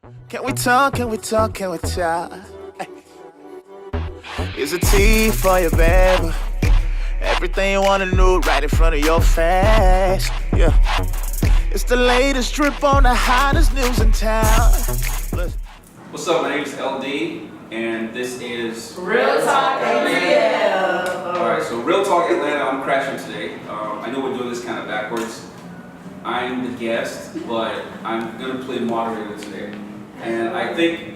Can we talk, can we talk, can we talk? Here's a tea for you, baby. Everything you wanna know right in front of your face. Yeah. It's the latest drip on the hottest news in town. Listen. What's up, my name is LD, and this is Real Talk ATL. Alright, so Real Talk Atlanta, I'm crashing today. I know we're doing this kind of backwards. I'm the guest, but I'm gonna play moderator today. And I think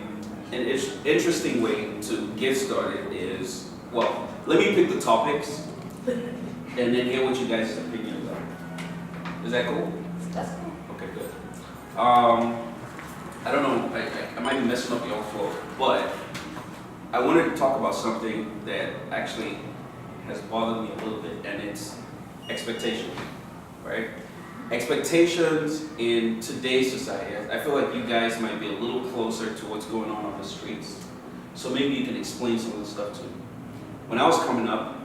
an interesting way to get started is, well, let me pick the topics and then hear what you guys' opinions are. Is that cool? That's cool. Okay, good. I don't know, I might be messing up your flow, but I wanted to talk about something that actually has bothered me a little bit, and it's expectations, right? Expectations in today's society. I feel like you guys might be a little closer to what's going on the streets, so maybe you can explain some of the stuff to me. When I was coming up,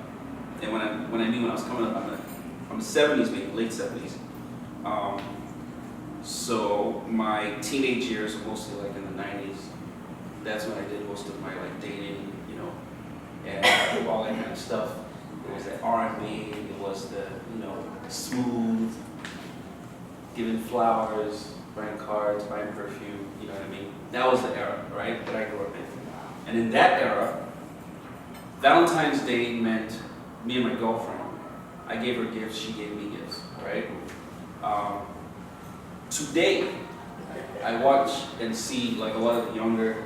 and when I was coming up, I'm 70s, maybe late 70s. So my teenage years were mostly like in the 90s. That's when I did most of my like dating, you know, and all that kind of stuff. It was that R&B, it was the, you know, smooth, giving flowers, buying cards, buying perfume, you know what I mean? That was the era, right, that I grew up in. And in that era, Valentine's Day meant me and my girlfriend. I gave her gifts, she gave me gifts, right? Today, I watch and see like a lot of younger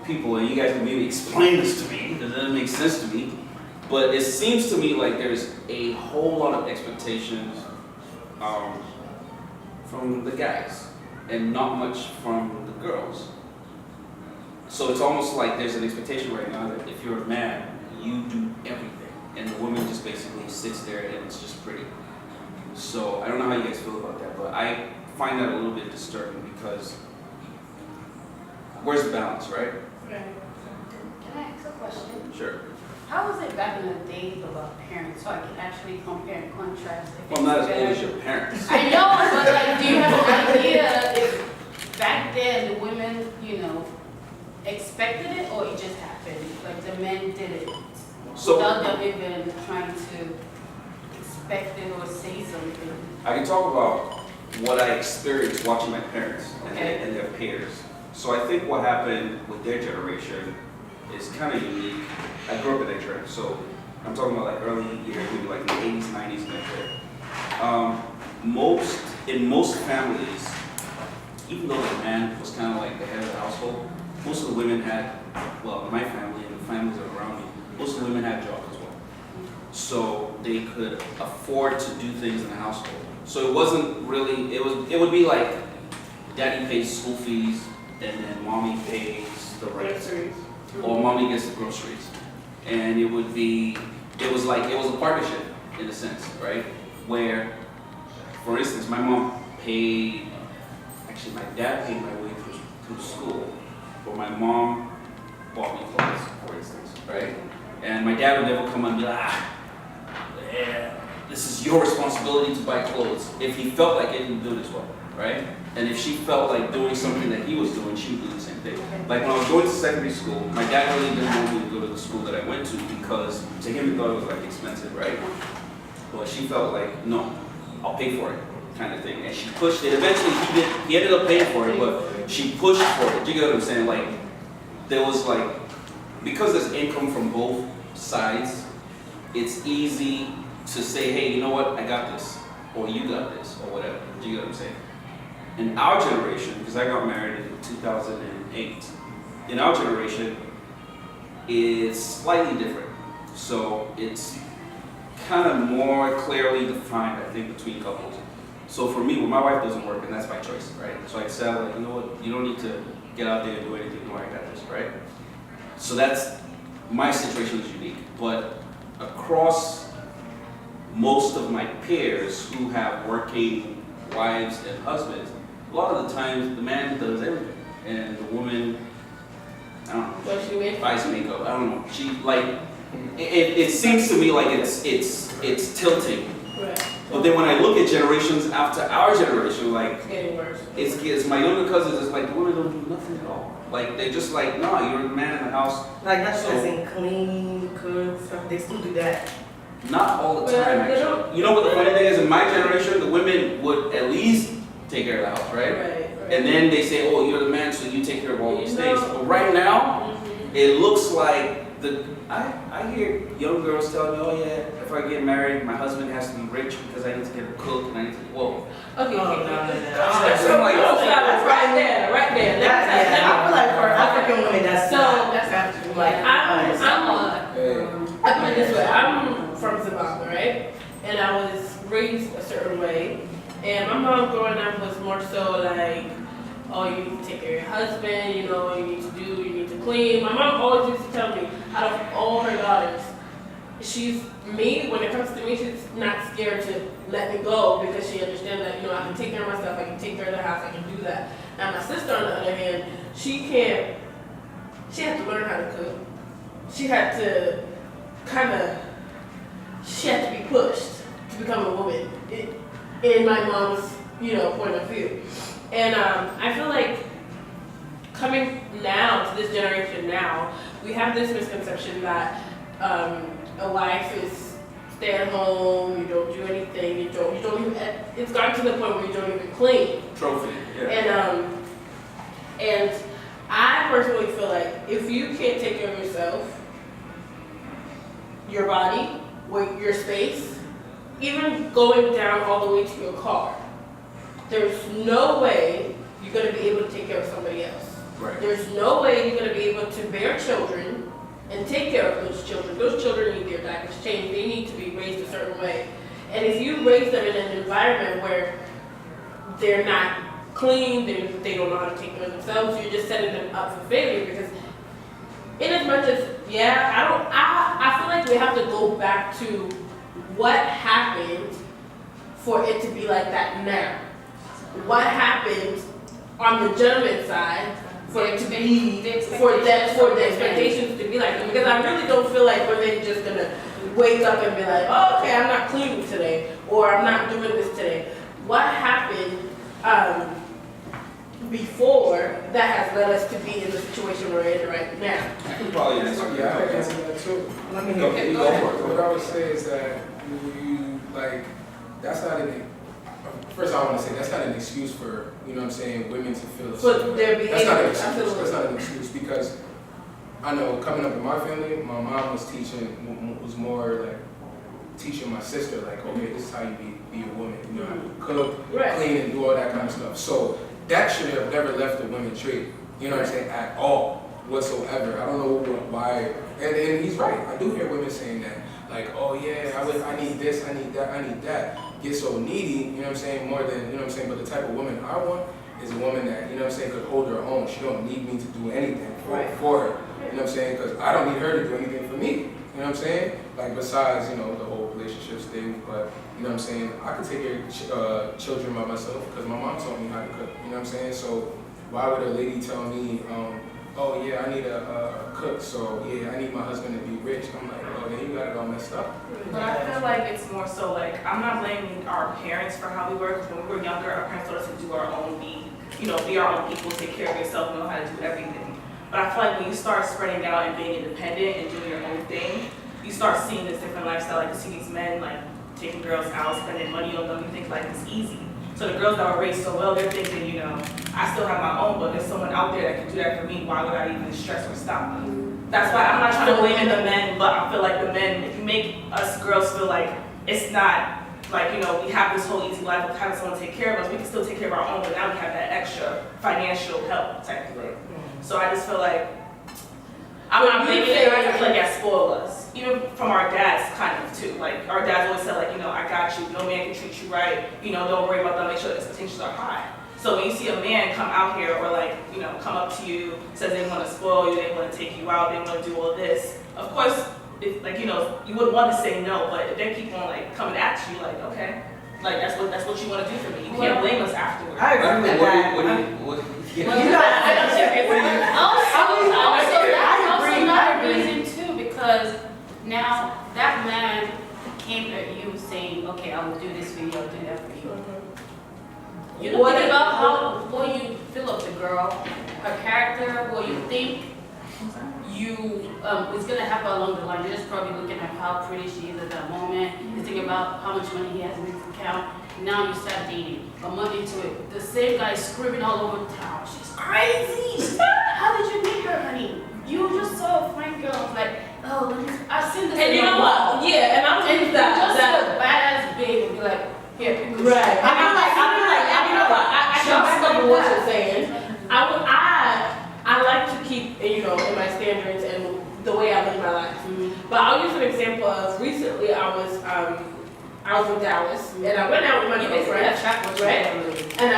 people, and you guys can maybe explain this to me, because it doesn't make sense to me, but it seems to me like there's a whole lot of expectations from the guys, and not much from the girls. So it's almost like there's an expectation right now that if you're a man, you do everything, and the woman just basically sits there and it's just pretty. So I don't know how you guys feel about that, but I find that a little bit disturbing, because where's the balance, right? Can I ask a question? Sure. How was it back in the days of our parents, so I can actually compare and contrast? Well, I'm not as old as your parents. I know, but like, do you have an idea if back then the women, you know, expected it, or it just happened? Like the men did it without them even trying to expect it or say something. I can talk about what I experienced watching my parents Okay. and their peers. So I think what happened with their generation is kind of unique. I grew up in that trend, so I'm talking about like early years, maybe like in the 80s, 90s, and that trend. In most families, even though the man was kind of like the head of the household, most of the women had, well, my family and the families around me, most of the women had jobs as well. So they could afford to do things in the household. So it wasn't really, it would be like daddy pays school fees and then mommy pays the rent. Or mommy gets the groceries. And it was a partnership in a sense, right? Where, for instance, my mom paid, actually my dad paid my way through school, but my mom bought me clothes, for instance, right? And my dad would never come and be like, yeah, this is your responsibility to buy clothes. If he felt like it, he didn't do it as well, right? And if she felt like doing something that he was doing, she would do the same thing. Like when I was going to secondary school, my dad really didn't want me to go to the school that I went to, because to him he thought it was like expensive, right? But she felt like, no, I'll pay for it, kind of thing. And she pushed it. Eventually he ended up paying for it, but she pushed for it. Do you get what I'm saying? Like, there was like, because there's income from both sides, it's easy to say, hey, you know what, I got this, or you got this, or whatever. Do you get what I'm saying? In our generation, because I got married in 2008, in our generation, it's slightly different. So it's kind of more clearly defined, I think, between couples. So for me, when my wife doesn't work, and that's my choice, right? So I said, like, you know what, you don't need to get out there and do anything, no, I got this, right? So that's, my situation is unique. But across most of my peers who have working wives and husbands, a lot of the times the man does everything, and the woman, I don't know, buys makeup. I don't know. She like it seems to me like it's tilting. Right. But then when I look at generations after our generation, like It's getting worse. it's my younger cousins. It's like the women don't do anything at all. Like, they just like, no, you're the man in the house. Like, not So- just in clean, cook, stuff, they still do that. Not all the time, Well, they actually. don't- You know what the funny thing is? In my generation, the women would at least take care of the house, right? And then they say, oh, you're the man, so you take care of all these things. But right now, it looks like I hear young girls tell me, oh yeah, if I get married, my husband has to be rich because I need to get a cook and I need to, whoa. Okay, So I'm like, right there. I feel like for African women, that's So, that's actually like. I put it this way, I'm from Zimbabwe, right? And I was raised a certain way. And my mom growing up was more so like, oh, you need to take care of your husband, you know, you need to clean. My mom always used to tell me, out of all her daughters, when it comes to me, she's not scared to let me go because she understands that, you know, I can take care of myself, I can take care of the house, I can do that. Now my sister, on the other hand, she had to learn how to cook. She had to be pushed to become a woman, in my mom's, you know, point of view. And I feel like coming now to this generation now, we have this misconception that a wife is stay at home, you don't do anything, you don't even, it's gotten to the point where you don't even clean. Trophy, yeah. And I personally feel like if you can't take care of yourself, your body, your space, even going down all the way to your car, there's no way you're going to be able to take care of somebody else. Right. There's no way you're going to be able to bear children and take care of those children. Those children need their diapers changed. They need to be raised a certain way. And if you raise them in an environment where they're not clean, they don't know how to take care of themselves, you're just setting them up for failure. Because in as much as, I feel like we have to go back to what happened for it to be like that now. What happened on the gentleman's side for it to be, for the expectations to be like that? Because I really don't feel like we're then just gonna wake up and be like, oh, okay, I'm not cleaning today, or I'm not doing this today. What happened before that has led us to be in the situation we're in right now? I can probably answer. Yeah, I can answer that too. Let me Go hear. for it. What I would say is that you like, that's not first I want to say that's not an excuse for, you know what I'm saying, women to feel a certain way. Their That's not an behavior, excuse. absolutely. That's not an excuse because I know coming up in my family, my mom was more like teaching my sister like, okay, this is how you be a woman. You know how to cook, Right. clean, and do all that kind of stuff. So that should have never left the women trait. You know what I'm saying? At all, whatsoever. I don't know why. And he's right. I do hear women saying that. Like, oh yeah, I need this, I need that, I need that. Get so needy, you know what I'm saying, more than, you know what I'm saying, but the type of woman I want is a woman that, you know what I'm saying, could hold her own. She don't need me to do anything for her, you know what I'm saying, because I don't need her to do anything for me, you know what I'm saying? Like, besides, you know, the whole relationships thing, but, you know what I'm saying, I could take care of children by myself because my mom taught me how to cook, you know what I'm saying? So why would a lady tell me, oh yeah, I need a cook, so yeah, I need my husband to be rich. I'm like, oh, then you got it all messed up. But I feel like it's more so like, I'm not blaming our parents for how we were, because when we were younger, our parents told us to do our own, be our own people, take care of yourself, know how to do everything. But I feel like when you start spreading out and being independent and doing your own thing, you start seeing this different lifestyle. Like you see these men like taking girls out, spending money on them, you think like it's easy. So the girls that were raised so well, they're thinking, you know, I still have my own, but there's someone out there that can do that for me. Why would I even stress or stop? That's why I'm not trying to blame the men, but I feel like the men, if you make us girls feel like it's not like, you know, we have this whole easy life of having someone take care of us, we can still take care of our own, but now we have that extra financial help type of thing. So I just feel like, I'm not blaming it, I feel like that spoiled us. Even from our dads, kind of, too. Like, our dads always said, like, you know, I got you, no man can treat you right, you know, don't worry about that, make sure the expectations are high. So when you see a man come out here or like, you know, come up to you, says they want to spoil you, they want to take you out, they want to do all this, of course, if, like, you know, you would want to say no, but if they keep on like coming at you, like, okay, like that's what you want to do for me. You can't blame us afterwards. I agree with that. Also another reason too, because now that man came at you saying, okay, I will do this for you, I'll do that for you. You don't think about how, when you fill up the girl, her character character, what you think it's gonna happen along the line. You're just probably looking at how pretty she is at that moment. You're thinking about how much money he has in his account. Now you start dating. A month into it, the same guy screaming all over town. She's crazy. How did you meet her, honey? You just saw a fine girl. Like, oh, I've seen this. And you know what? Yeah, and I would think that just a badass babe would be like, here, pick this right. shit. I feel like, you know what? I can back up what you're saying. I like to keep, in my standards and the way I live my life. But I'll use an example of recently I was in Dallas and I went out with my girlfriend, right? And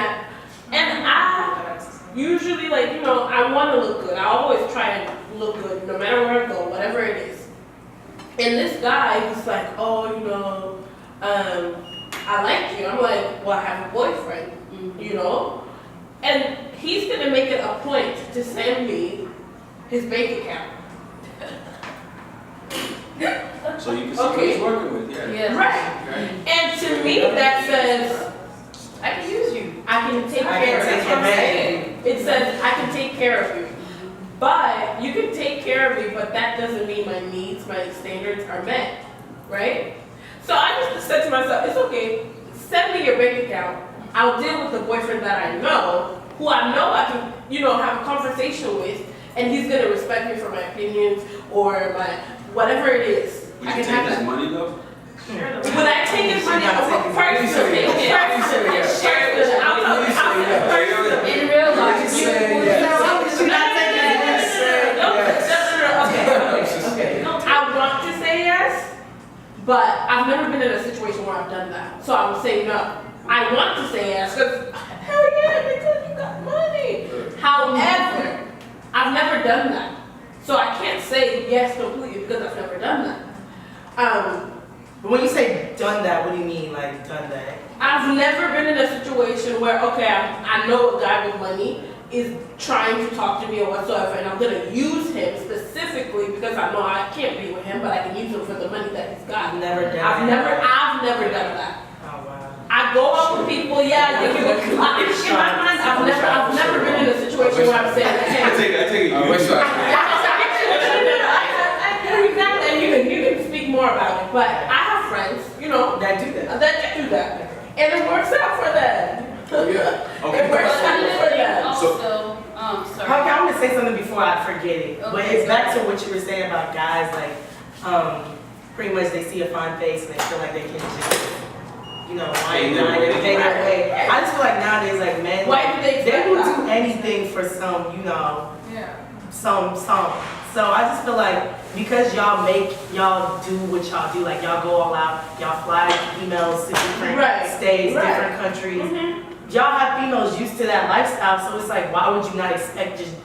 I usually I want to look good. I always try and look good no matter where I go, whatever it is. And this guy was like, oh, I like you. I'm like, well, I have a boyfriend, And he's gonna make it a point to send me his bank account. So you can see what he's working with, yeah. Right. And to me, that says, I can use you. I can take care of you. It says, I can take care of you. But you can take care of me, but that doesn't mean my needs, my standards are met, right? So I just said to myself, it's okay, send me your bank account. I'll deal with the boyfriend that I know, who I know I can, have a conversation with, and he's gonna respect me for my opinions or my whatever it is. Would you take his money though? Would I take his money? Personally, In real life, I want to say yes, but I've never been in a situation where I've done that. So I would say no. I want to say yes, because hell yeah, because you got money. However, I've never done that. So I can't say yes completely because I've never done that. But when you say done that, what do you mean, like done that? I've never been in a situation where, okay, I know a guy with money is trying to talk to me or whatsoever, and I'm gonna use him specifically because I know I can't be with him, but I can use him for the money that he's got. I've never done I've never done that. Oh, wow. I go out with people, yeah, they give in my mind, I've never been in a situation where I'm saying, I take it. Which side? Exactly, and you can speak more about it, but I have friends, That do that. that do that, and it works out for them. Oh, yeah. It works out for them. also, sorry. Okay, I'm gonna say something before I forget it. But Okay, it's back to what you were saying about guys, like, pretty much they see a fine face and they feel like they can just, pay their way. I just feel like nowadays, like men, Why do they they will expect do anything for some, Yeah. some. So I just feel like because y'all do what y'all do, like y'all go all out, y'all fly females to different states, different countries. Y'all have females used to that lifestyle, so it's like, why would you not expect just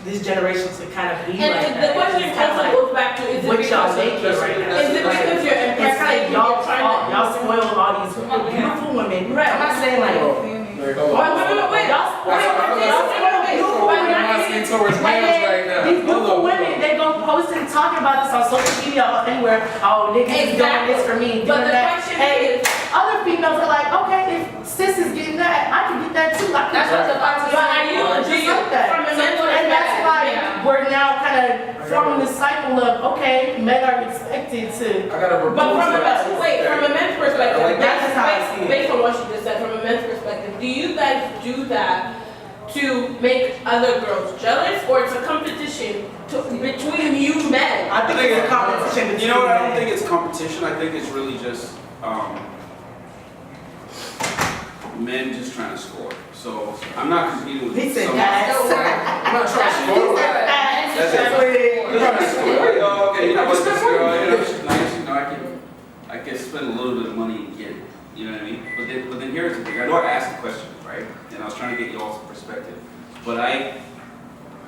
this generation to kind of be like that? And the question It's kind of also goes back to, is it what because y'all of make it right now. Is it because you're It's impressed like and y'all you're trying to... y'all spoil all these beautiful women. Right. I'm not saying like, Wait, hold on. Wait. y'all spoil beautiful women. I'm not seeing towards hands right now. These beautiful women, they go posting, talking about this on social media or anywhere. Oh, niggas is doing this for me, But doing the that. question Hey, is... other females are like, okay, if sis is getting that, I can get that too. I can That's what the box is But are you, just do you, like that. from a mental And that's why Yeah. we're now kind of forming this cycle of, okay, men are expected to. I gotta But from a men's perspective, Like, that's how I see it. based on what you just said, from a men's perspective, do you guys do that to make other girls jealous, or it's a competition between you men? I think it's a competition between You know what? I don't men. think it's competition. I think it's really just men just trying to score. So I'm not competing with He said someone. that. I'm not trying to score. That's it. I'm trying to score. Oh, okay, what's this girl? She's nice. I can spend a little bit of money and get it. You know what I mean? But then here's the thing. I know I asked the question, right? And I was trying to get y'all's perspective. But I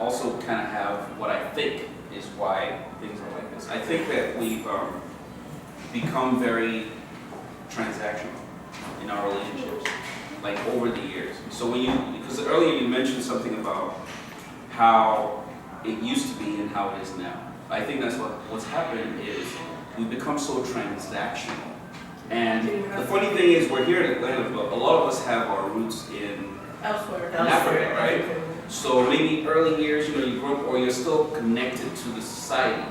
also kind of have what I think is why things are like this. I think that we've become very transactional in our relationships, like over the years. So because earlier you mentioned something about how it used to be and how it is now. I think that's what's happened is we've become so transactional. And the funny thing is we're here in Atlanta, but a lot of us have our roots in Elsewhere. Africa, right? So maybe early years, you grew up or you're still connected to the society.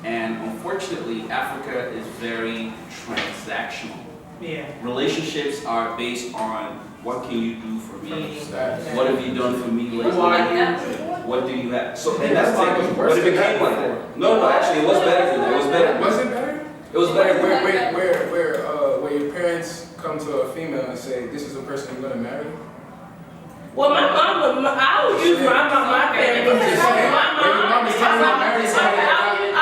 And unfortunately, Africa is very transactional. Yeah. Relationships are based on what can you do for me? Status. What have you done for me lately? Who are you? What do you have? So, And and that's that's why it was worse but it than became that like before. that. No, actually, it was better than that. It was better. Was it better? It was better. Where your parents come to a female and say, this is the person you're gonna marry? Well, my mom, I would use my parents. I'm just saying, when your mom is telling you to marry somebody, I'm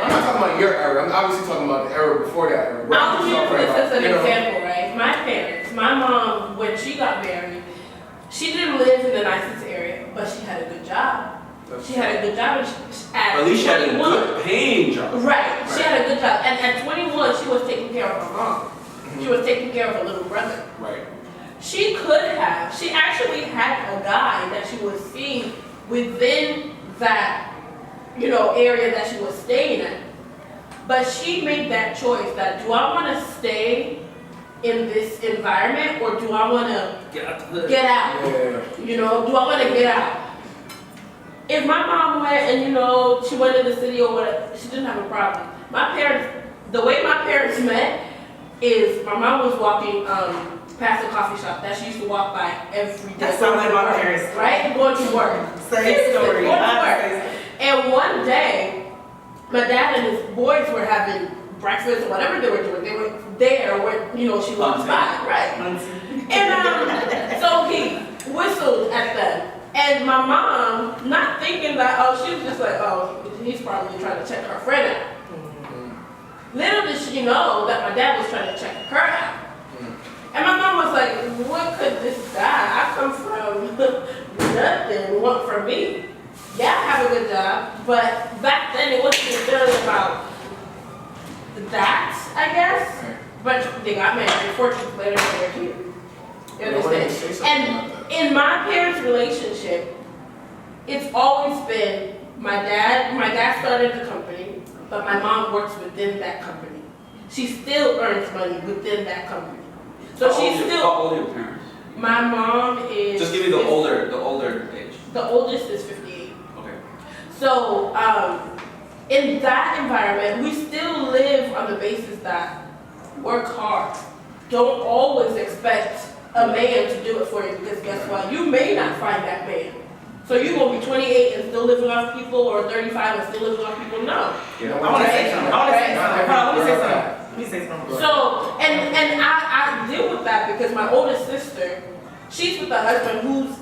not talking about your era, I'm obviously talking about the era before that era. I'll use this as an You know, example, right? My parents, my mom, when she got married, she didn't live in the nicest area, but she had a good job. She had a good job at At least she had a 21. good paying job. Right, she had a good job. And at 21, she was taking care of her mom. She was taking care of her little brother. Right. She actually had a guy that she was seeing within that, area that she was staying in. But she made that choice that, do I want to stay in this environment or do I want to Get out the hood. get out? yeah. Do I want to get out? If my mom went and, she went in the city or whatever, she didn't have a problem. The way my parents met is my mom was walking past a coffee shop that she used to walk by every day. That sounds like my parents. Right? Going to work. Same Seriously, story. going to work. And one day, my dad and his boys were having breakfast or whatever they were doing. They were there where, she walked by. Right. And so he whistled at them. And my mom, not thinking that, she was just like, he's probably trying to check her friend out. Little did she know that my dad was trying to check her out. And my mom was like, what could this guy, I come from nothing, want from me? Yeah, I have a good job, but back then it wasn't necessarily about that, I guess. Right. But they got married, 14 years later, they're here. You I wanted to say understand? something And about that. in my parents' relationship, it's always been my dad started the company, but my mom works within that company. She still earns money within that company. So she's How still, old are your parents? my mom is. Just give me the older age. The oldest is 58. Okay. So, in that environment, we still live on the basis that work hard. Don't always expect a man to do it for you because guess what? You may not find that man. So you're going to be 28 and still living off people or 35 and still living off people? No. Yeah. I want to say something. Let me say something. So, and I deal with that because my oldest sister, she's with a husband who's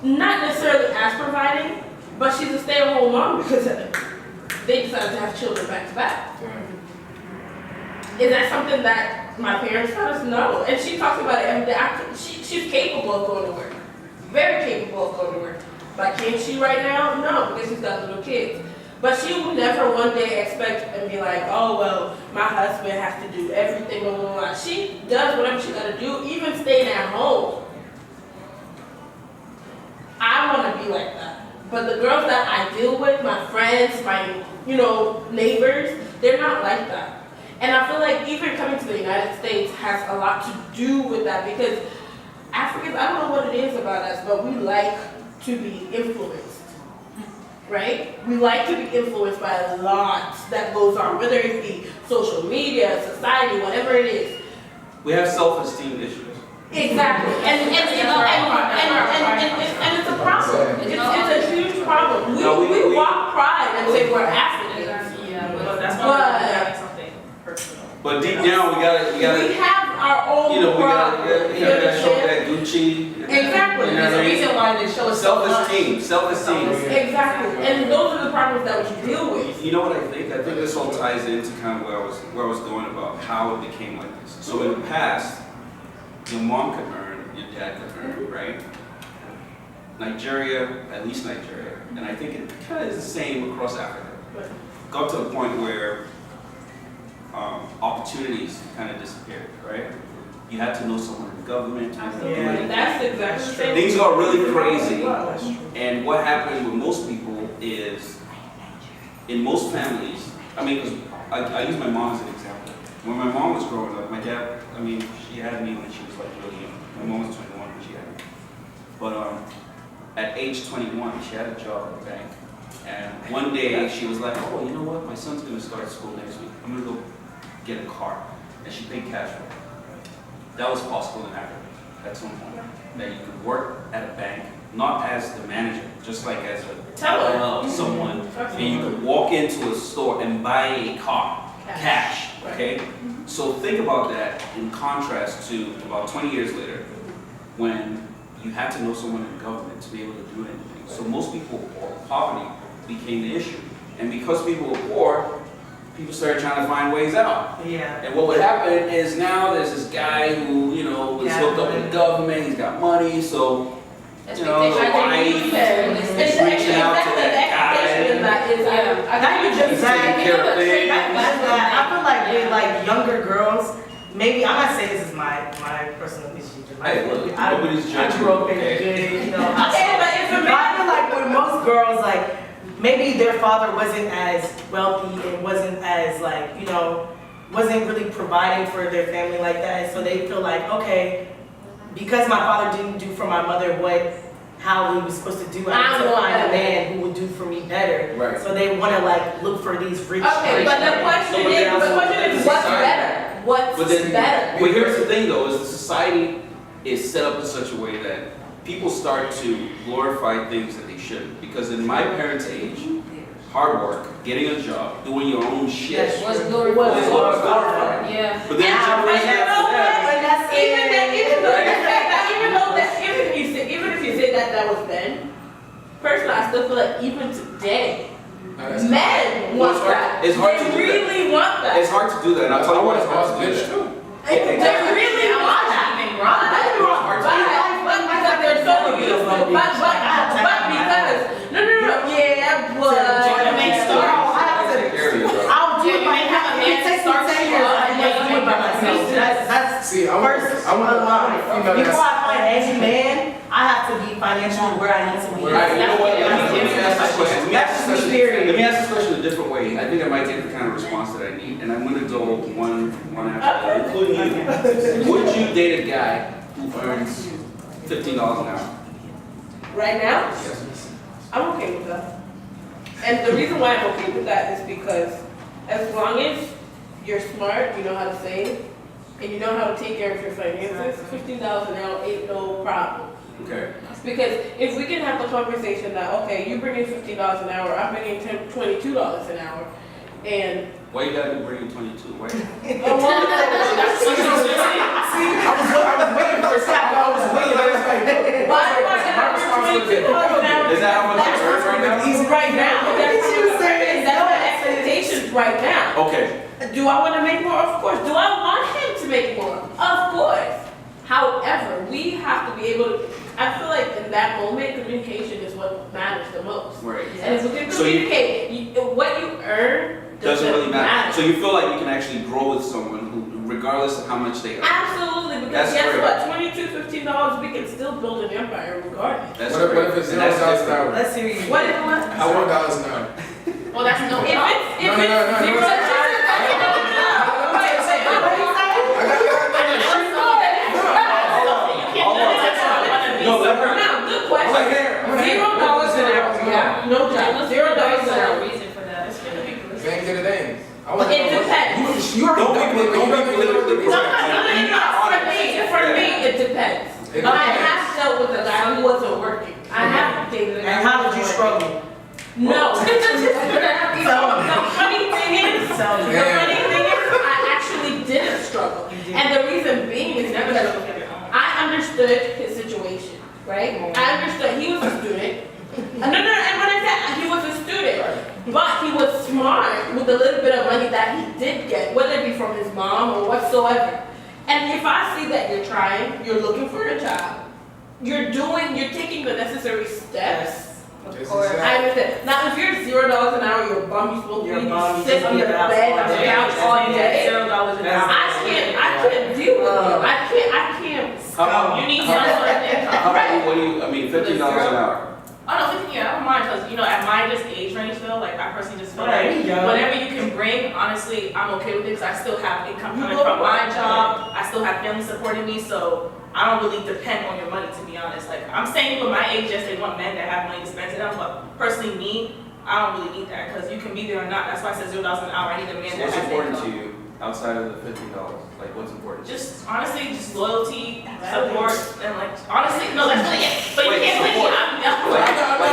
not necessarily as providing, but she's a stay-at-home mom because they decided to have children back to back. Is that something that my parents taught us? No. And she talks about it every day. She's capable of going to work. Very capable of going to work. But can she right now? No, because she's got little kids. But she will never one day expect and be like, oh, well, my husband has to do everything, blah, blah, blah. She does whatever she got to do, even staying at home. I want to be like that. But the girls that I deal with, my friends, my, neighbors, they're not like that. And I feel like even coming to the United States has a lot to do with that because Africans, I don't know what it is about us, but we like to be influenced, right? We like to be influenced by a lot that goes on, whether it be social media, society, whatever it is. We have self-esteem issues. Exactly, and it's a problem. It's a huge problem. We walk pride and say we're Africans. Yeah, But that's But- why we have something personal. But deep down, we gotta, We have our own we problems. gotta You show understand? that Gucci. Exactly. You know There's what I a mean? reason why they show us so much. Self-esteem. Exactly, and those are the problems that we deal with. You know what I think? I think this all ties into kind of where I was going about how it became like this. So in the past, your mom could earn, your dad could earn, right? Nigeria, at least Nigeria, and I think it kind of is the same across Africa. Got to the point where opportunities kind of disappeared, right? You had to know someone in the government. to do anything. That's exactly the same. Things got really crazy, and what happened with most people is, in most families, I mean, 'cause I use my mom as an example. When my mom was growing up, my dad, she had me when she was like really young. My mom was 21 when she had me. But at age 21, she had a job at the bank. And one day she was like, oh, you know what? My son's going to start school next week. I'm going to go get a car. And she paid cash for it. That was possible in Africa at some point. That you could work at a bank, not as the manager, just like as a someone. And you could walk into a store and buy a car, cash, okay? So think about that in contrast to about 20 years later, when you had to know someone in government to be able to do anything. So most people, poverty became the issue. And because people were poor, people started trying to find ways out. Yeah. And what would happen is now there's this guy who, you know, was hooked up with the government, he's got money, so, you know, the wife is reaching out to that guy. Not even just that. Taking care of things. I feel like with like younger girls, maybe I'm not saying this is my personal issue. Hey, look, I nobody's judging. grew up in a good, you know. Okay, but if a I feel like with most girls, like maybe their father wasn't as wealthy and wasn't as like, you know, wasn't really providing for their family like that. So they feel like, okay, because my father didn't do for my mother how he was supposed to do, I need to find a man who would do for me better. Right. So they want to like look for these rich. Okay, but the question is, what's better? What's better? But here's the thing though, is the society is set up in such a way that people start to glorify things that they shouldn't. Because in my parents' age, hard work, getting a job, doing your own shit Was was glorified. glorified. Yeah. But then the generation after that, Even if you say that was then, personally, I still feel like even today, men want that. it's hard to do They really want that. it's hard to do that. And I'll tell you why it's hard to do that. They really want that. But they're so used to it. But because, no, yeah, but. I'll do it by myself. It takes me 10 years. I do it by myself. That's See, I want before I find any man, I have to be financially where I need to be. Right, you know what? Let me ask this question. Let me ask this question a different way. I think I might get the kind of response that I need, and I'm going to go one after the other, including you. Would you date a guy who earns $15 an hour? Right now, Yes. I'm okay with that. And the reason why I'm okay with that is because as long as you're smart, you know how to save, and you know how to take care of your finances, $15 an hour ain't no problem. Okay. Because if we can have the conversation that, okay, you bring in $15 an hour, I'm bringing $22 an hour, and Why you gotta be bringing 22? Why? I was waiting for a second. I was waiting. why do I have to bring $22 an hour? Is that how much you earn right now? He's right now. That's my expectations right now. Okay. Do I want to make more? Of course. Do I want him to make more? Of course. However, we have to be able to, I feel like in that moment, communication is what matters the most. Right. And if we can So you- communicate, what you earn Doesn't really matter. So you feel like you can actually grow with someone who, regardless of how much they earn. Absolutely, because That's guess great. what? $15, we can still build an empire regardless. That's What great. if it's And that's $0 an different. hour? Let's hear you. What is what? $1 an hour. Well, that's no If problem. it's No, zero, No, let her. now, good question. I'm here. $0 an hour. Yeah, no job. $0 an hour. Reason for that. It's gonna be good. Bank to the thing. I want It depends. You already Don't be politically No, correct. for me, it depends. It But I depends. have dealt with a guy who wasn't working. I have dated a guy. And how did you struggle? No. The funny thing is, I actually didn't struggle. And the reason being is because I understood his situation, right? I understood he was a student. No, and when I said he was a student, but he was smart with the little bit of money that he did get, whether it be from his mom or whatsoever. And if I see that you're trying, you're looking for a job, you're taking the necessary steps. I understand. Now, if you're $0 an hour, you're a bum. You're supposed to sit under the bed on the couch all day. $0 an hour. I can't deal with you. I can't. How about You need some sort of income. how about you? What do you? I mean, $15 an hour. Oh no, 15, yeah, I don't mind, because, at my just age range though, like, I personally just feel Right, like, young. whatever you can bring, honestly, I'm okay with it, because I still have income coming from my job, I still have family supporting me, so I don't really depend on your money, to be honest. Like, I'm saying with my age, yes, they want men that have money to spend to them, but personally me, I don't really need that, because you can be there or not. That's why I said $0 an hour, I need a man So that what's has important to income. you outside of the $15? Like, what's important? Just, honestly, just loyalty, support, and like, honestly, no, that's really it. But you Wait, can't support. like,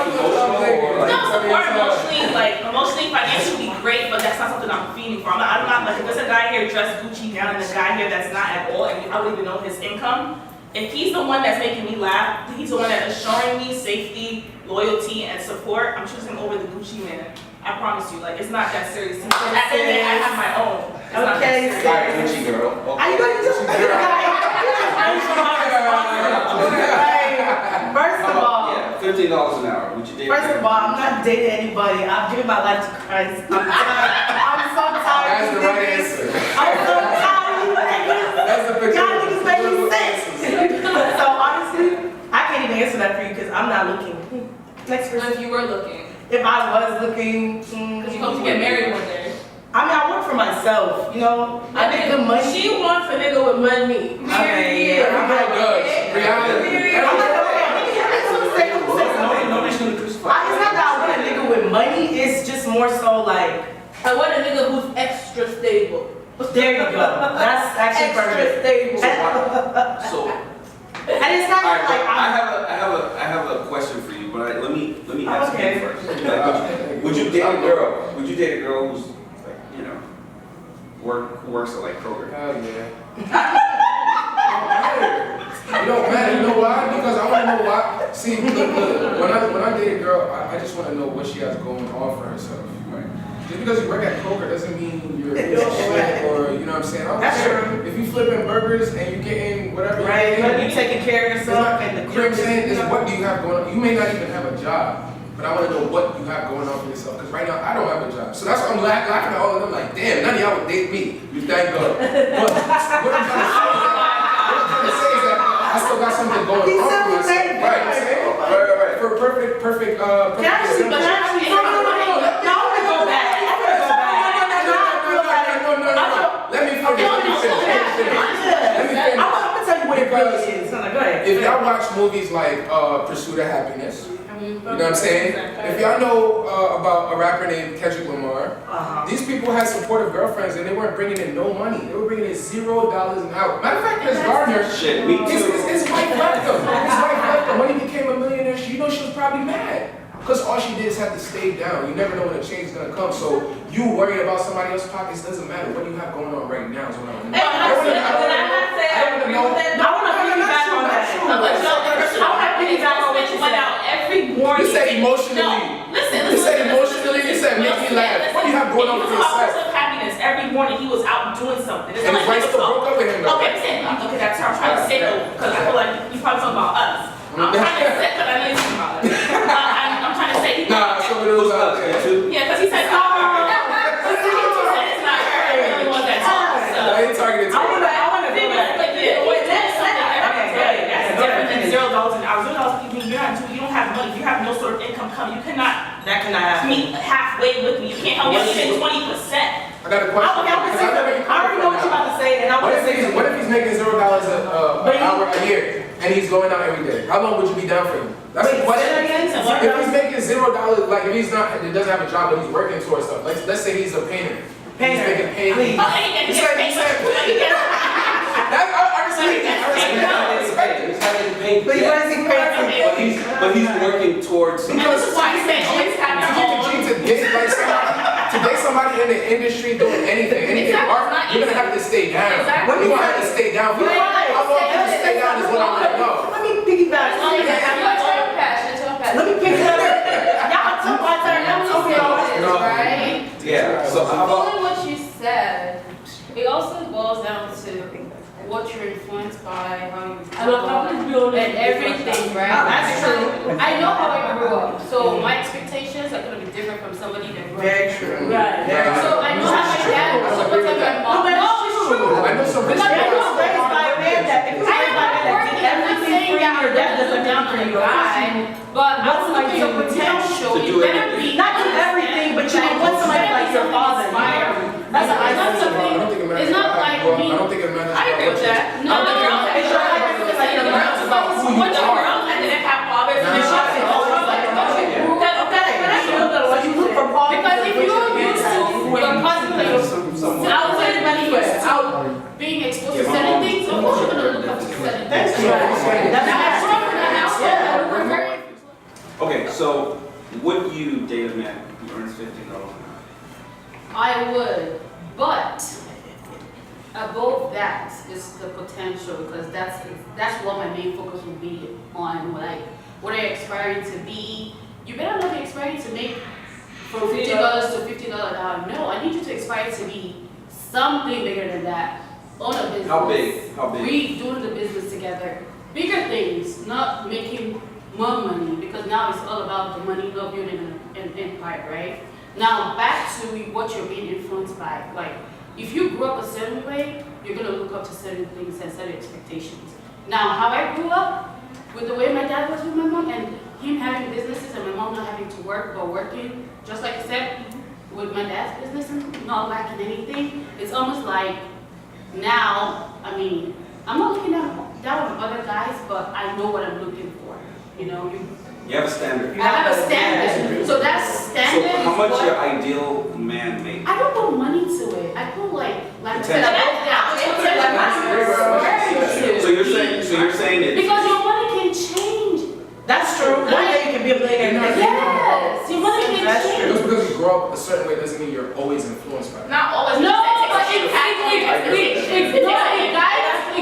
Emotional or like? no, support emotionally, financially great, but that's not something I'm feeding for. I'm not like, if there's a guy here dressed Gucci down and a guy here that's not at all, and I don't even know his income, if he's the one that's making me laugh, he's the one that's assuring me safety, loyalty, and support, I'm choosing over the Gucci man. I promise you, like, it's not that serious. At the end of the day, I have my own. It's not that serious. All right, Gucci girl. Are you going to First of all, Yeah, $15 an hour. Would you date? First of all, I'm not dating anybody. I'm giving my life to Christ. I'm so tired. That's of the you right niggas. answer. I'm so tired of you niggas. That's the picture. Y'all niggas make me sick. So honestly, I can't even answer that for you because I'm not looking. Next What person. if you were looking? If I was looking, Because you hope to get married one day. I mean, I work for myself. I make good money. She wants a nigga with money. Okay, yeah. Every girl does. Reality. I'm like, okay, Nobody's gonna crucify. it's not that I want a nigga with money. It's just more so like, I want a nigga who's extra stable. there you go. That's actually Extra perfect. stable. So, And it's not all right, like I have a question for you, but let me ask Okay. you first. Like, would you date a girl? Would you date a girl who's like, who works at like Kroger? Hell yeah. It don't matter. You know why? Because I want to know why. See, look. When I date a girl, I just want to know what she has going on for herself. Right? Just because you work at Kroger doesn't mean you're a piece of shit, or you know what I'm saying. I don't That's care. true. If you flipping burgers and you getting whatever, right, you're getting, you taking care of it's yourself not- and the you know what I'm saying? Is you know. what do you have going on? You may not even have a job. But I want to know what you have going on for yourself. Because right now, I don't have a job. So that's why I'm laughing at all of them like, damn, none of y'all would date me. You thank God. But what I'm trying to say is that I still got something going He on said for the myself. same thing. Right, right. For perfect Can I actually, example. I want to go back. Let me finish. I'm gonna tell you what it really is. Go ahead. If y'all watch movies like Pursuit of Happiness, you know what I'm saying? If y'all know about a rapper named Kendrick Lamar, these people had supportive girlfriends and they weren't bringing in no money. They were bringing in $0 an hour. Matter of fact, Chris Gardner, Shit, me too. his wife left him. His wife left him. When he became a millionaire, she was probably mad. Because all she did is have to stay down. You never know when a change is going to come. So you worrying about somebody else's pockets doesn't matter. What do you have going on right now is what I want to know. I not say I agree with that. I want to piggyback on that. No, but I want to piggyback on what you went out every morning. You said emotionally. No, listen. You said emotionally. You said make me laugh. What do you have going on for yourself? Pursuit of happiness. Every morning he was out doing something. It's And not his like wife he was still home. broke up with him though. Okay, that's how I'm trying to say though, because I feel like you probably talking about us. I'm trying to say, because I know you're talking about us. I'm trying to say he Nah, some of those out there too. yeah, because he said, oh, it's not her. I really want that talk. So. I ain't targeted to I want to go back. Like, yeah, that's different than $0 an hour. $0 you don't have money. You have no sort of income coming. You cannot That cannot happen. meet halfway with me. You can't help me even 20%. I got a question. I already know what you're about to say, and I want to say What if he's making $0 an hour a year and he's going out every day? How long would you be down for him? That's the question. If he's making $0, like if he's not, he doesn't have a job but he's working towards stuff. Like let's say he's a painter. He's making painting. That's I respect it. He's having to pay. But what is he paying? But he's working towards. And this is why I said always have your own. To date somebody in the industry doing anything art, you're gonna have to stay down. Exactly. You're gonna have to stay down. How long can you stay down is what I want to know. Let me piggyback. Let me piggyback. Y'all took my turn. I'm talking about Right? Yeah. So how about? Following what you said, it also boils down to what you're influenced by, how you grew up, and everything, right? That's true. I know how I grew up, so my expectations are gonna be different from somebody that grew up. Very true. Right. Yeah. So I know how my dad was, so what's my mom? No, it's true. I know some Because rich I people. know raised by a man that if you I raised by a man that did am not everything saying for you, that your dad doesn't down for on you. a guy, but I What's would like your you potential, To do you better everything. be. not do everything, but you don't want somebody like your father. That's what I It's not think. something, I don't think it matters it's not about like how you grow up. me. I don't think it matters I agree with that. No, I don't think it no, matters. It's not like it's like your girls about who you What your are. girls that didn't have fathers? Nah. and Nah. shit, okay, but I feel that what You you look for said. fathers. Because if you're used to your cousin, I was everybody used to being exposed to certain things, of course you're gonna look up to certain things. That's right. Now, I grew up in a household that we were very. Okay, so would you date a man who earns $15 an hour? I would, but above that is the potential, because that's what my main focus would be on. What I aspiring to be. You better not be aspiring to make from $50 to $50 an hour. No, I need you to aspire to be something bigger than that. Own a business. How big? How big? We doing the business together. Bigger things, not making more money, because now it's all about the money, not building an empire, right? Now back to what you're being influenced by. Like, if you grew up a certain way, you're gonna look up to certain things and certain expectations. Now, how I grew up, with the way my dad was with my mom, and him having businesses and my mom not having to work but working, just like I said, with my dad's business and not lacking anything, it's almost like now, I mean, I'm not looking down on other guys, but I know what I'm looking for. You know, You have a standard. I have a standard. So that standard So how is much what your ideal man make? I don't put money to it. I put like I said, So you're saying that because your money can change. That's true. One day you can be a millionaire. Yes, your money can That's change. Just because you grow up a certain way doesn't mean you're always influenced by it. Not always. No, but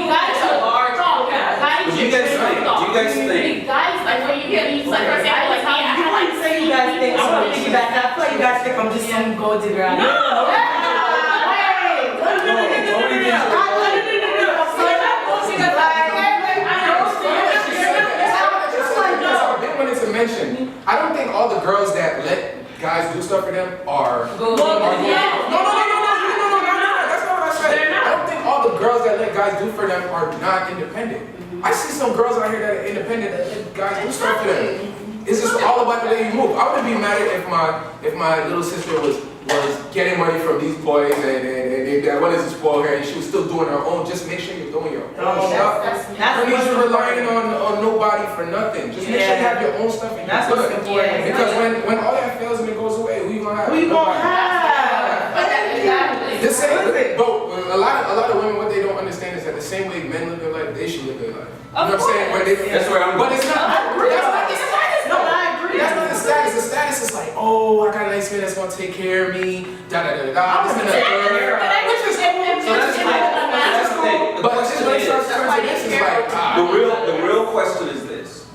guys are large. But do you guys think? Guys, like when you get these, like for example, like me, You like to say you guys think, I want to piggyback that. I feel like you guys think I'm just some gold digger. No. Mention. I don't think all the girls that let guys do stuff for them are. That's not what I said. I don't think all the girls that let guys do for them are not independent. I see some girls out here that are independent that let guys do stuff for them. It's just all about the way you move. I wouldn't be mad if my little sister was getting money from these boys and what is this spoil her and she was still doing her own. Just make sure you're doing your own stuff. Don't need you relying on nobody for nothing. Just make sure you have your own stuff and That's you're what's good. important. Because when all that fails and it goes away, who you gonna have? Who you gonna Nobody. have? The same, but a lot of women, what they don't understand is that the same way men live their life, they should live their life. You know what I'm saying? That's where I'm But it's not. I agree. That's not the status. No, I agree. That's not the status. The status is like, oh, I got a nice man that's gonna take care of me. Da da da da. This and that. Which is cool. So that's the thing. But it's just when it starts turning, this is like The real question is this: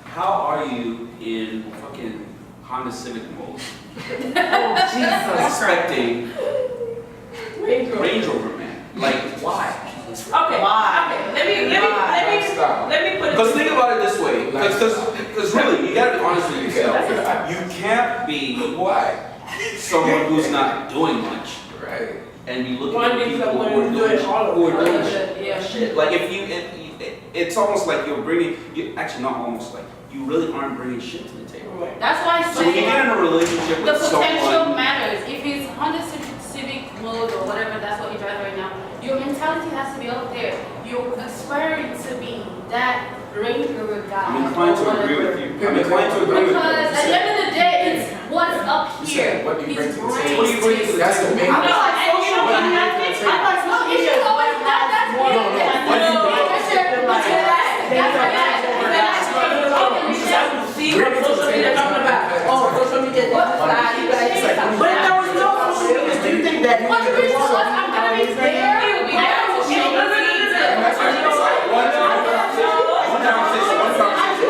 how are you in fucking Honda Civic mode, Oh, Jesus. expecting Range Rover man? Like, why? Okay. Why? Let me put it. Because think about it this way. Because really, you gotta be honest with yourself. You can't be someone who's not doing much right. and be looking One at thing people someone who are who's doing doing all of who are it. doing Yeah. shit. Like it's almost like you're bringing. Actually, not almost like you really aren't bringing shit to the table. That's why I So when you get say in a relationship the with potential someone, matters. If it's Honda Civic mode or whatever, that's what you drive right now. Your mentality has to be out there. You're aspiring to be that Range Rover guy. I'm inclined to or agree whatever. with you. I'm inclined to agree with Because you. at the end of the day, it's what's up You here. said, what do you bring to the His table? What do you bring to the That's the main. I feel like And you know social what? media. I think- I like social No, it media should always not. That's more me. No, no. That's What do you me. bring? That's your- that's your life. That's your life. See what social media talking about? Oh, social media. You guys. But if there was no social media, do you think that you What's the would reason want was I'm gonna be there? It would be I better don't to show know.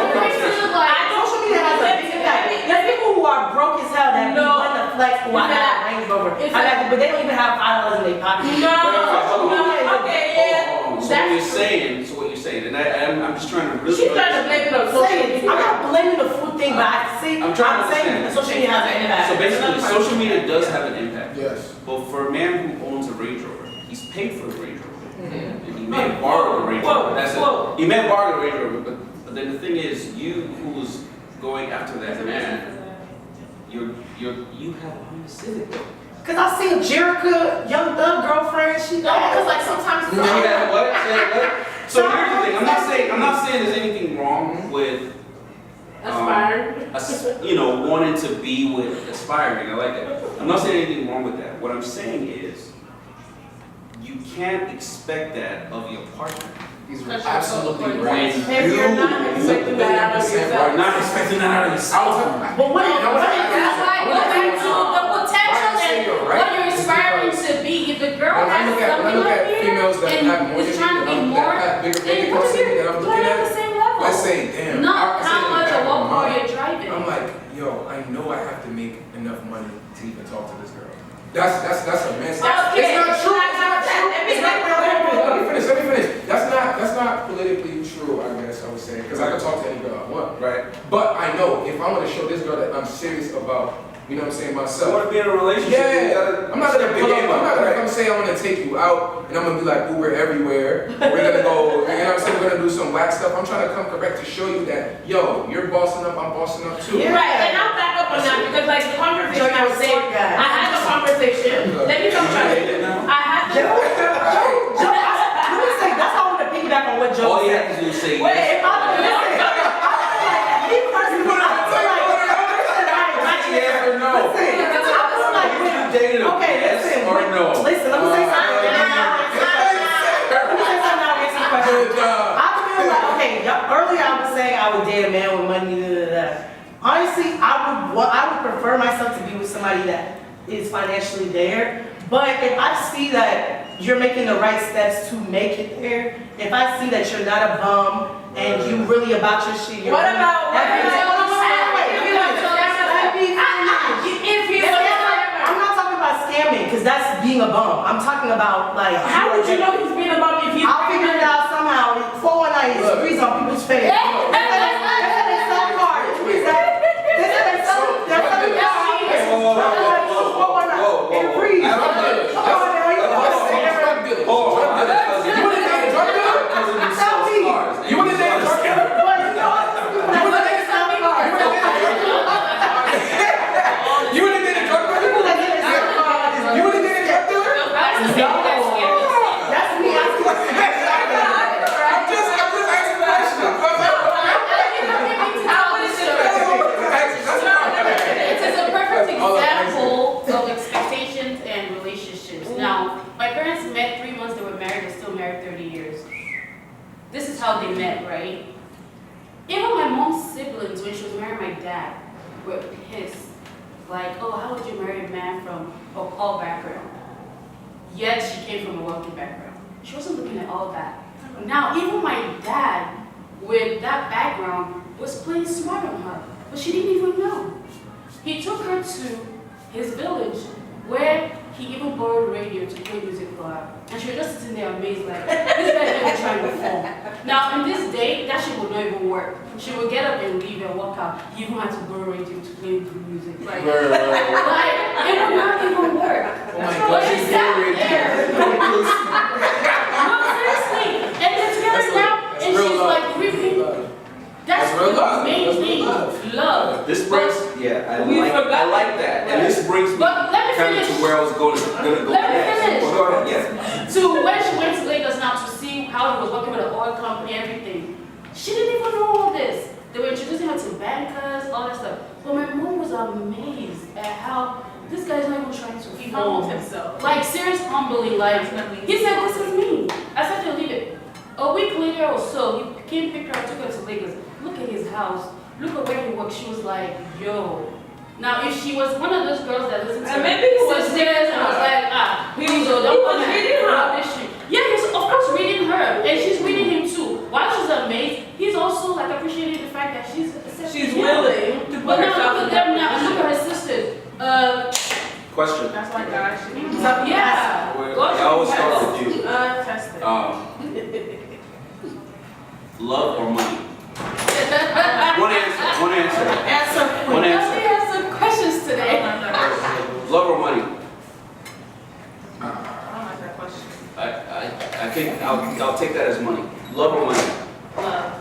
social media has a big impact. There's people who are broke as hell that be wanting to flex who I got a Range Rover. But they don't even have $5 in their pocket. Okay, yeah. So what you're saying, and I'm just trying to really. She's trying to blame it on social I'm media. not blaming the food thing, but I see. I'm trying to saying understand. that social media has an impact. So basically, social media does have an impact. Yes. But for a man who owns a Range Rover, he's paid for the Range Rover. And he may have borrowed the Range Rover. That's it. He may have borrowed the Range Rover, but then the thing is, you who's going after that man, you have Honda Civic though. Cause I seen Jerica, Young Thug girlfriend, she No, because like sometimes. She had what? Say what? So here's the thing. I'm not saying there's anything wrong with wanting to be with aspiring. I like that. I'm not saying anything wrong with that. What I'm saying is, you can't expect that of your partner. He's absolutely right. If you're not expecting that out of yourself. You're not expecting that out of yourself. But what That's why I go back to the potential and what you're aspiring to be. If the girl When I has look at something females that and have more is than trying to be more, that have bigger then bank what accounts if than me that I'm you're looking at the at, same level? let's say, damn. Not I say how in the much back or of what my car mind, you're driving. I'm like, yo, I know I have to make enough money to even talk to this girl. That's a mess. Okay, It's not true. I got that. Let me finish. That's not politically true, I guess I would say, because I can talk to any girl I want. Right. But I know if I want to show this girl that I'm serious about, you know what I'm saying, You myself. want to be in a relationship? Yeah, I'm not gonna pull up. I'm not gonna come say I want to take you out and I'm gonna be like Uber everywhere. We're gonna go, you know what I'm saying? We're gonna do some whack stuff. I'm trying to come correct to show you that, yo, you're bossing up, I'm bossing up too. Yeah. Right, and I'll back up on that because like the conversation I was saying, I had the conversation. Let me come try it. I had the Let me say, that's how I want to piggyback on what Joe All you said. have to do is say Wait, yes. if I don't listen, me personally, I feel like, Yes or no? listen, I feel like, You dated a okay, yes listen, or no? listen, let me say something. Let me say something, I'll answer the question. Good job. I feel like, okay, earlier I was saying I would date a man with money, Honestly, I would prefer myself to be with somebody that is financially there. But if I see that you're making the right steps to make it there, if I see that you're not a bum and you really about your shit, you're What about I'm not talking about scamming, because that's being a bum. I'm talking about like. How would you know he's being a bum if he's I'll figure it out somehow. 419 is degrees on people's face. How they met, right? Even my mom's siblings, when she was marrying my dad, were pissed. Like, oh, how would you marry a man from a poor background? Yet she came from a wealthy background. She wasn't looking at all that. Now, even my dad, with that background, was playing smart on her, but she didn't even know. He took her to his village, where he even borrowed a radio to play music for her. And she was just sitting there amazed, like, this guy never trying to perform. Now, in this day, that shit would not even work. She would get up and leave and walk out. He even had to borrow a radio to play the music. Like, like, it would not even work. Oh my God, She sat there. No, seriously. And they're together now, and she's like, really? That's real love. the main thing. Love. This brings, I like that. And this brings me But let me kind of finish. to where I was going to go Let me next. finish. Well, go ahead, yeah. To when she went to Lagos now to see how he was working with an oil company and everything. She didn't even know all this. They were introducing her to bankers, all that stuff. But my mom was amazed at how this guy's not even trying to He humbled film. himself. Like serious humbling, like he said, this is me. I said to leave it. A week later or so, he came, picked her up, took her to Lagos. Look at his house. Look at where he works. She was like, yo. Now, if she was one of those girls that listened to maybe he was sisters and was like, He was reading her. Yeah, he's of course reading her, and she's reading him too. While she's amazed, he's also like appreciating the fact that she's willing to put But now herself look in at them that now, and look at her sisters. Question. That's why God should be. Yeah. I always start with you. Tested. Love or money? One answer. One answer. One We answer. have some questions today. Love or money? I don't like that question. I think I'll take that as money. Love or money? Love.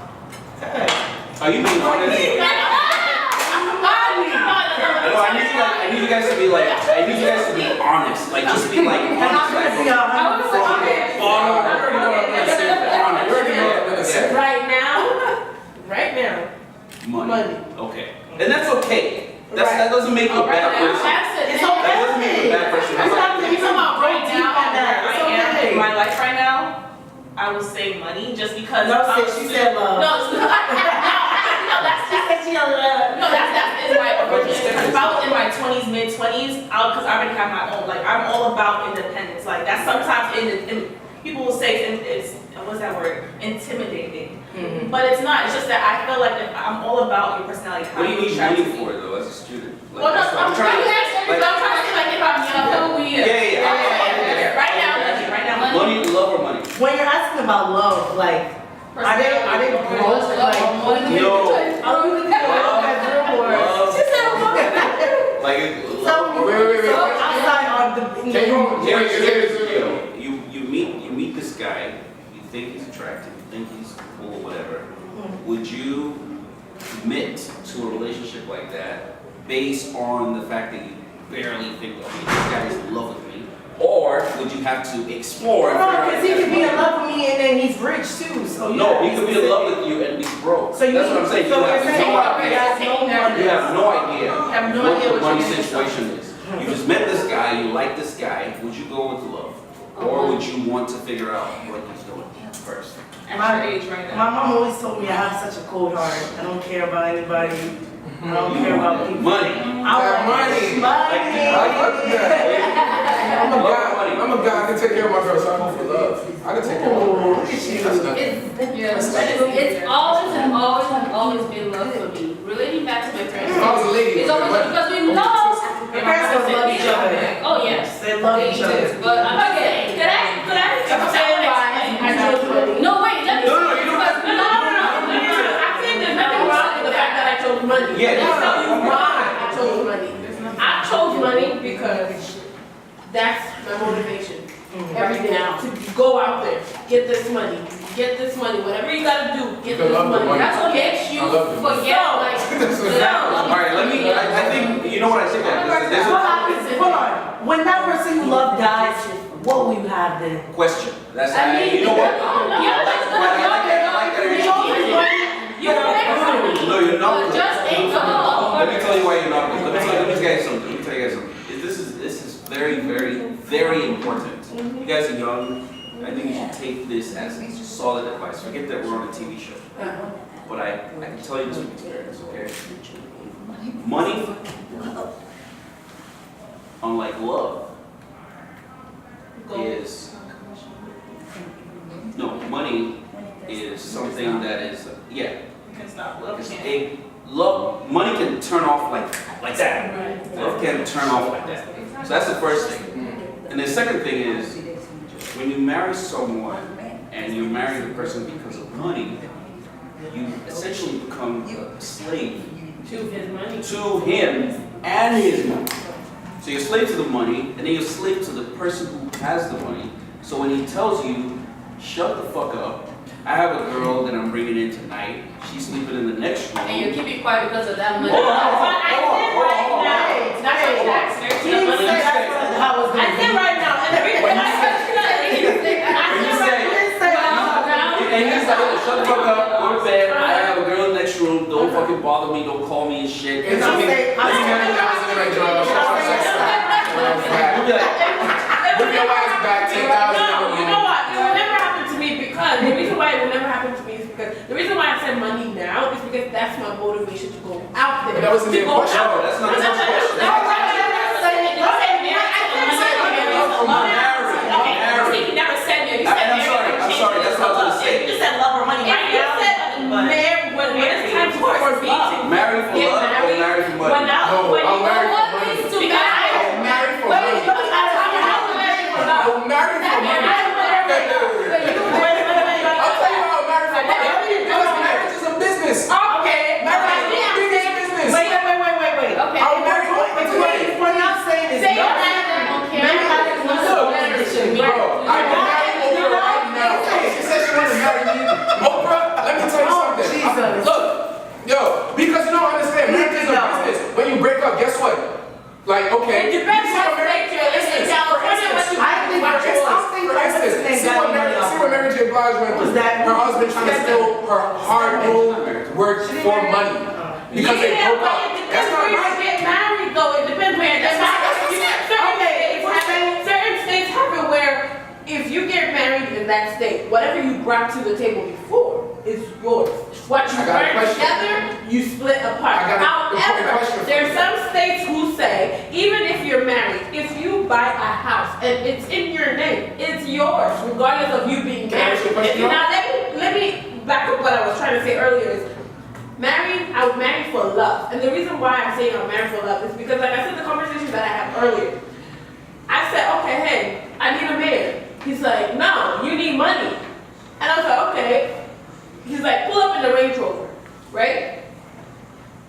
Are you being honest? guys to be like, I need you guys to be honest. Like, just be like honest. Like, from bottom. Right now, Money. Okay. And that's okay. That doesn't make you a bad person. It's That doesn't make you a bad person. Right now, in my life right now, I will say money just because. No, she said love. that's my original. If I was in my 20s, mid-20s, because I already have my own. Like, I'm all about independence. Like, that's sometimes people will say it's what's that word? Intimidating. Mm-hmm. But it's not. It's just that I feel like I'm all about your personality. What do you need money for, though, as a student? Like, Well, no, that's what I'm trying to say, like, if I'm young, Yeah. Right now, money. Money, love, or money? When you're asking about love, like, I didn't grow up like, No. I don't think love has real words. Love. She said love. Like, So, Wait. outside on the, you meet this guy, you think he's attractive, you think he's cool, whatever. Would you commit to a relationship like that based on the fact that you barely think, okay, this guy is in love with me? Or would you have to explore? because he could be in love with me and then he's rich too, so No, he could be in love with you and be broke. So That's what I'm saying. You have no idea what the money situation is. You just met this guy, you like this guy. Would you go with love? Or would you want to figure out what he's doing first? At your age right now. My mom always told me I have such a cold heart. I don't care about anybody. I don't care about people. Money. I Money. I love that. I'm a guy. I can take care of my girl, so I go for love. I can take care of my girl. That's nothing. It's always been love for me. Relating back to my parents. If I was a lady, It's always because we love. Your parents don't love each other. Oh yes. They love each other. But I'm saying, could I? I chose money. No wait, let me. No, you don't have to. I think there's nothing wrong with the fact that I chose money. Yeah, There's there's nothing nothing wrong. I chose money. I chose money because that's my motivation. Every day to go out there, get this money, whatever you gotta do, get You this love the money. money. That's what makes you I love the money. forget like All right, I think, you know what I think? There's What a happens? Hold on. When that person you love dies, what will you have then? question. That's, I mean, you know what? yeah, that's what I like that energy. No, you're not good. Just ain't gonna. Let me tell you why you're not good. Let me tell you guys something. This is very, very, very important. You guys are young. I think you should take this as solid advice. Forget that we're on a TV show. But I can tell you this from experience, okay? Money, unlike love, money is something that is, You can stop love. money can turn off like that. Love can turn off like that. So that's the first thing. And the second thing is, when you marry someone and you marry the person because of money, you essentially become a slave to his money. to him and his money. So you're a slave to the money, and then you're a slave to the person who has the money. So when he tells you, shut the fuck up, I have a girl that I'm bringing in tonight, she's sleeping in the next room. And you keep it quiet because of that money. Hold on. I said right now, and the reason I said And he's like, shut the fuck up, go to bed, I have a girl in the next room, don't fucking bother me, don't call me and shit. It's okay. Move your ass back 10,000. No, you know what? It will never happen to me because the reason why it will never happen to me is because the reason why I said money now is because that's my motivation to go out there. But that wasn't the question. No, that's not the question. He never said me. You said I'm sorry, that's not what I said. You said love or money If right you now. said marry, when it's time for me to Married for get love or married for money? No, I'm married for money. to marry. I'm married for money. I'm married for money. I'll tell you how I'm married for money. Because marriage is a business. Okay. Marriage is a business. Wait. Okay. I'm married for money. We're not saying it's Say not. your Bro, I can marry Oprah right now. Hey, she said she wanted to marry me. Oprah, let me tell you something. Jesus. Look, yo, Like, okay. It depends what state you're in. In California, what you See what Mary J. Blige went through. Her husband trying to steal her hard-earned work for money because they broke up. That's not right. right. Get married though. It depends where it certain states have it where if you get married in that state, whatever you brought to the table before is yours. What you burned together, you split apart. However, there are some states who say, even if you're married, if you buy a house and it's in your name, it's yours, regardless of you being married. Now, let me back up what I was trying to say earlier is, I was married for love. And the reason why I'm saying I'm married for love is because, like I said, the conversation that I had earlier, I said, okay, hey, I need a man. He's like, no, you need money. And I was like, okay. He's like, pull up in the Range Rover, right?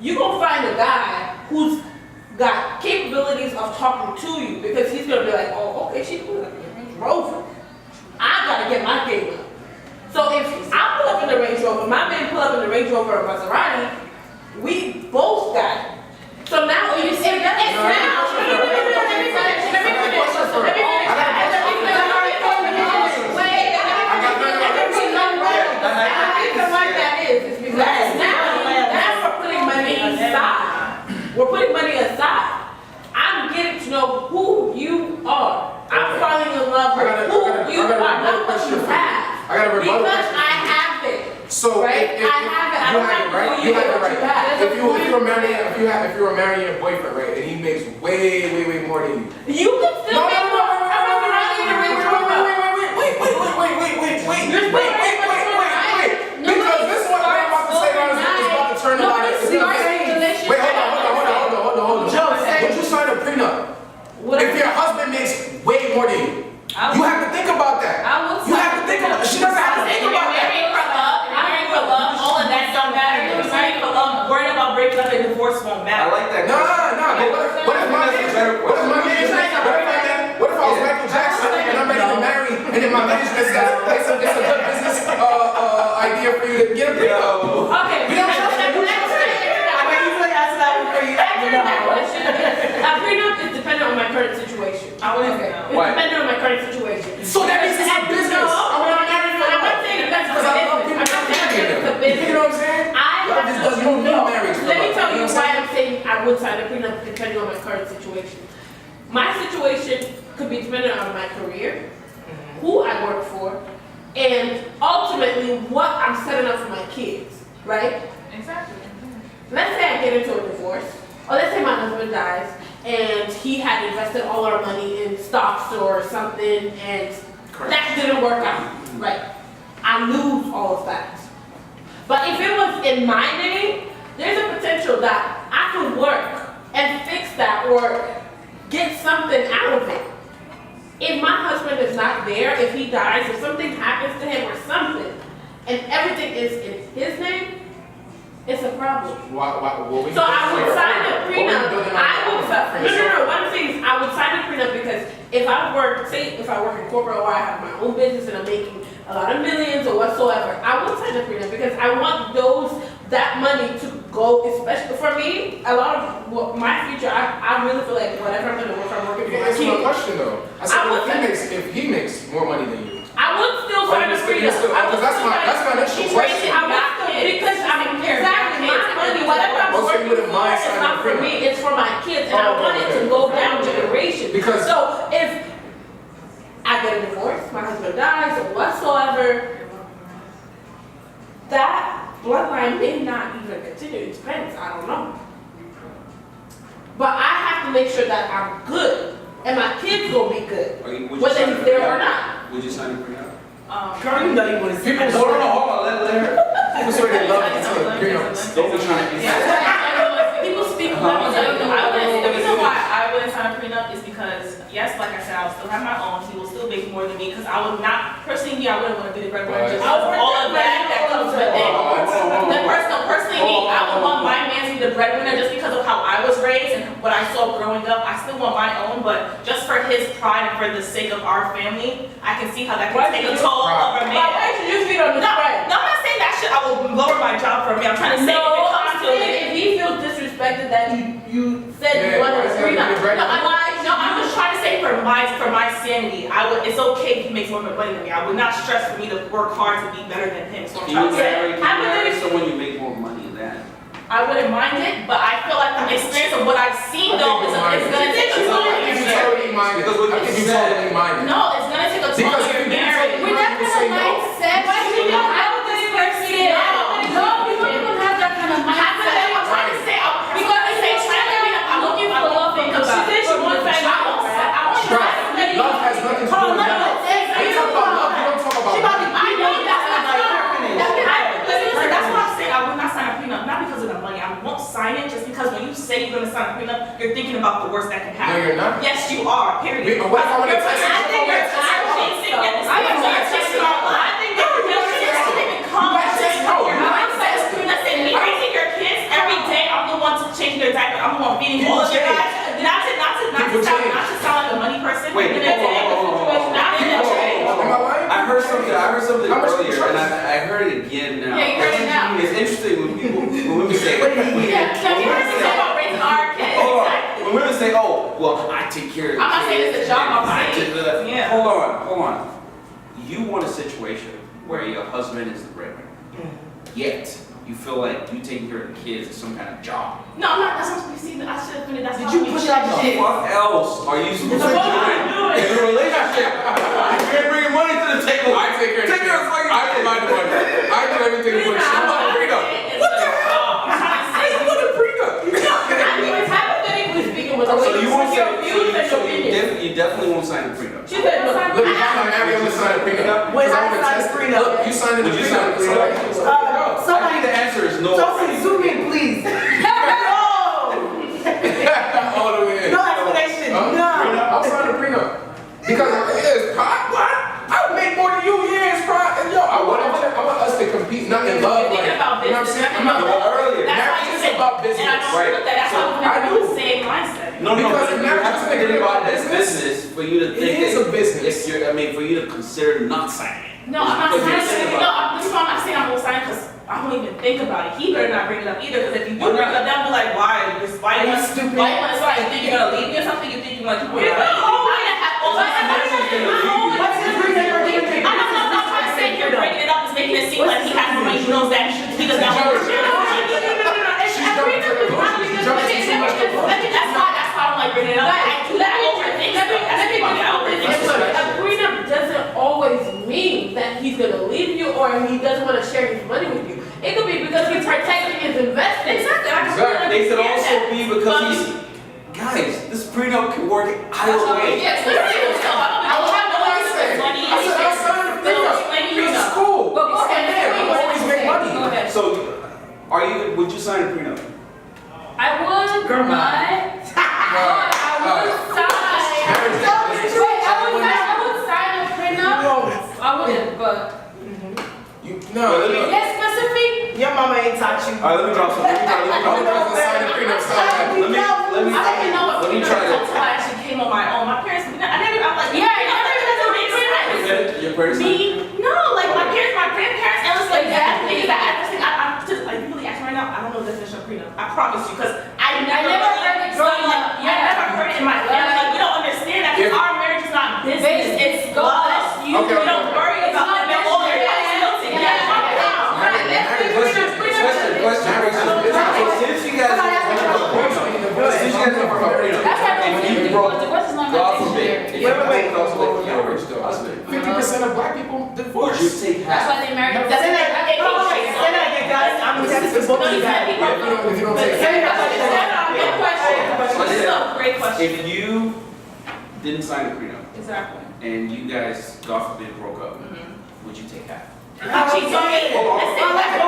You gonna find a guy who's got capabilities of talking to you because he's gonna be like, oh, okay, she pulled up in the Range Rover. I gotta get my game up. So if I pull up in the Range Rover, my man pull up in the Range Rover or Maserati, we both got it. So now let me finish. We're putting money aside. I'm getting to know who you are. I'm falling in love with who you are, not what you have. Because I have it. So right? I have it. I don't have to you have it right. If you were marrying your boyfriend, right, and he makes way more than you. You can still make more. Because this is what I'm about to say is about to turn a lot of Wait, hold on. Would you sign a prenup? If your husband makes way more than you, you have to think about that. You have to think about it. She doesn't have to think about that. Married for love, all of that don't matter. If you're married for love, worrying about breaking up and divorce won't matter. I like that. What if I was Michael Jackson and I'm ready to marry and then my man says it's a good business idea for you to get a prenup? Okay. A prenup is dependent on my current situation. I wouldn't say. It's dependent on my current situation. So that means it's a business. I'm not saying that's a business. You know what I'm saying? Let me tell you why I'm saying I would sign a prenup depending on my current situation. My situation could be dependent on my career, who I work for, and ultimately what I'm setting up for my kids, right? Exactly. Let's say I get into a divorce, or let's say my husband dies and he had invested all our money in stocks or something and that didn't work out, right? I lose all of that. But if it was in my name, there's a potential that I could work and fix that or get something out of it. If my husband is not there, if he dies, if something happens to him or something, and everything is in his name, it's a problem. So I would sign a prenup. No. What I'm saying is I would sign a prenup because if I work in corporate or I have my own business and I'm making a lot of millions or whatsoever, I would sign a prenup because I want that money to go, especially for me, a lot of my future, I really feel like whatever I'm gonna work, I'm working for my kids. That's my question though. I said if he makes more money than you. I would still sign a prenup. That's my initial question. Because exactly my money, whatever I'm working for, it's not for me, it's for my kids, and I want it to go down generations. So if I get a divorce, my husband dies, or whatsoever, that bloodline may not even continue. It depends, I don't know. But I have to make sure that I'm good, and my kids will be good, whether he's there or not. Would you sign a prenup? Girl, you know you want to see Hold on, let her. People swear they love prenups. Don't be trying to be. People speak The reason why I wouldn't sign a prenup is because, yes, like I said, I would still have my own. He will still make more than me because I would not, personally, I wouldn't want to be the breadwinner. Just all of that comes with it. Personally, me, I would want my man to be the breadwinner just because of how I was raised and what I saw growing up. I still want my own, but just for his pride and for the sake of our family, I can see how that can take a toll of a man. Why should you feel on this pride? No, I'm not saying that shit. I will lower my job for me. I'm trying to say if it comes to if he feels disrespected that you said you wanted to prenup. I'm just trying to say for my sanity, it's okay if he makes more money than me. I would not stress for me to work hard to be better than him. So I'm Can trying you to say, marry someone you make more money than? I wouldn't mind it, but I feel like the experience of what I've seen though is gonna take a toll on your marriage. Because what you said, No, it's gonna take a toll on your marriage. With that kind of mindset, you don't have this person. No, you don't even have that kind of mindset. I'm trying to say, because they say I'm looking for love because she said she wants that. I won't try to let you. love has nothing to do with that. You talk about love, you don't talk about love. I know that's not that's what I'm saying. I would not sign a prenup, not because of the money. I won't sign it just because when you say you're gonna sign a prenup, you're thinking about the worst that can happen. No, you're not. Yes, you are. Period. What if I want to text you? I think you're chasing at the same time. I think you're chasing your mindset. Listen, me raising your kids every day, I'm the one to change their diaper. I'm the one feeding all of your guys. Not to sound like a money person. Wait, hold on. I heard something earlier, and I heard it again now. Yeah, you heard it now. It's interesting when women say, Yeah, so you heard me say about raising our kids. hold on. When women say, oh, well, I take care of the I'm not saying it's a job, I'm saying. Yeah. Hold on. You want a situation where your husband is the breadwinner, yet you feel like you taking care of the kids is some kind of job. No, I'm not. That's what you see. I should have finished. That's Did you push out the shit? What else are you supposed to be doing in a relationship? You can't bring money to the table. I take care of the kids. I provide the money. I do everything to put shit. I'm not a prenup. What the hell? I ain't want a prenup. Hypothetically speaking, with So you won't your views and so opinions. you definitely won't sign a prenup. She said, Look, if I'm married, I'm gonna sign a prenup. When I signed the prenup. Look, you signed the Would you sign a prenup. prenup? Somebody, I think the answer is no. Chelsea, zoom in, please. No! All the way in. No explanation. No. I'll sign a prenup. Because it's pride. What? I would make more than you. Yeah, it's pride. Yo, I want us to compete, not in love. You're thinking about You know what I'm business. saying? I'm not earlier. That's why Marriage you is said about business. And I don't Right. agree with that. That's why we're I not do. the same mindset. No, Because but if you marriage have is to a think about business, business for you to think is a business. for you to consider not signing it. No, I'm not Because you're signing thinking it. about- No, this is why I'm not saying I'm gonna sign it because I don't even think about it. He better not bring it up either because if you do bring it up, they'll be like, why? Why you stupid? Why you want to start? You think you're gonna leave me or something? You think you're gonna keep it? I'm not trying to say you're bringing it up. It's making it seem like he has to make knows that he does not want to share. That's why I don't like bringing it up. I do that. I overthink stuff. That's why I overthink stuff. A prenup doesn't always mean that he's gonna leave you or he doesn't want to share his money with you. It could be because he's protecting his investment. Exactly. They could also be because he's guys. This prenup can work either way. Yes, literally. I will have no idea money. I said I'll sign the prenup. It's cool. But go ahead. I always make money. Go ahead. So, would you sign a prenup? I would Girl, not. I would sign a prenup. I wouldn't, but yes, specific. Your mama ain't taught you. All right, let me drop some. Let me Sign the prenup. I didn't know what let me prenup try was this. until I actually came on my own. My parents, I'm like, Your parents. No, like my grandparents, and it's like that. I'm just like, you really asking right now? I don't know the definition of prenup. I promise you, because I never heard it growing up. I never heard it in my family. Like, we don't understand that because our marriage is not business. It's love. You don't worry about the all your responsibility. Question. Since you guys are from prenup, That's why if you broke, divorce is not God my forbid, if you Wait. broke up with your husband, 50% of black people would divorce. you take That's half? why they married. That's it. I'm texting both of you guys. If you don't take Say half. that. Good question. This is a great question. If you didn't sign a prenup Exactly. and you guys, God forbid, broke up, would you take half? Cheats on me. Listen, that's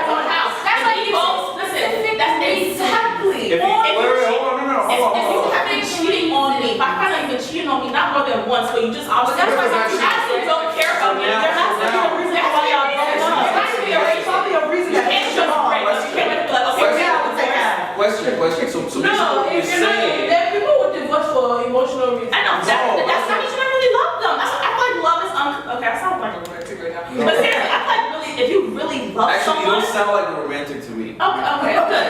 one house. That's why you both, listen, that's exactly. If you, hold on. If you have been cheating on me, if I find out you've been cheating on me, not more than once, but you just obviously, That's why you actually don't care about me. There has to be a reason why y'all broke up. There has to be a reason. Probably a reason You can't just break up. You can't be like, okay, Yeah, I would take that. Question. So No, basically if you're you're not, saying, there are people who divorce for emotional reasons. I know, that's not mean you don't really love them. I feel like love is okay, I sound like a weird trigger now. But seriously, I feel like really, if you you really love Actually, you someone. don't sound like a romantic to me. Okay, good.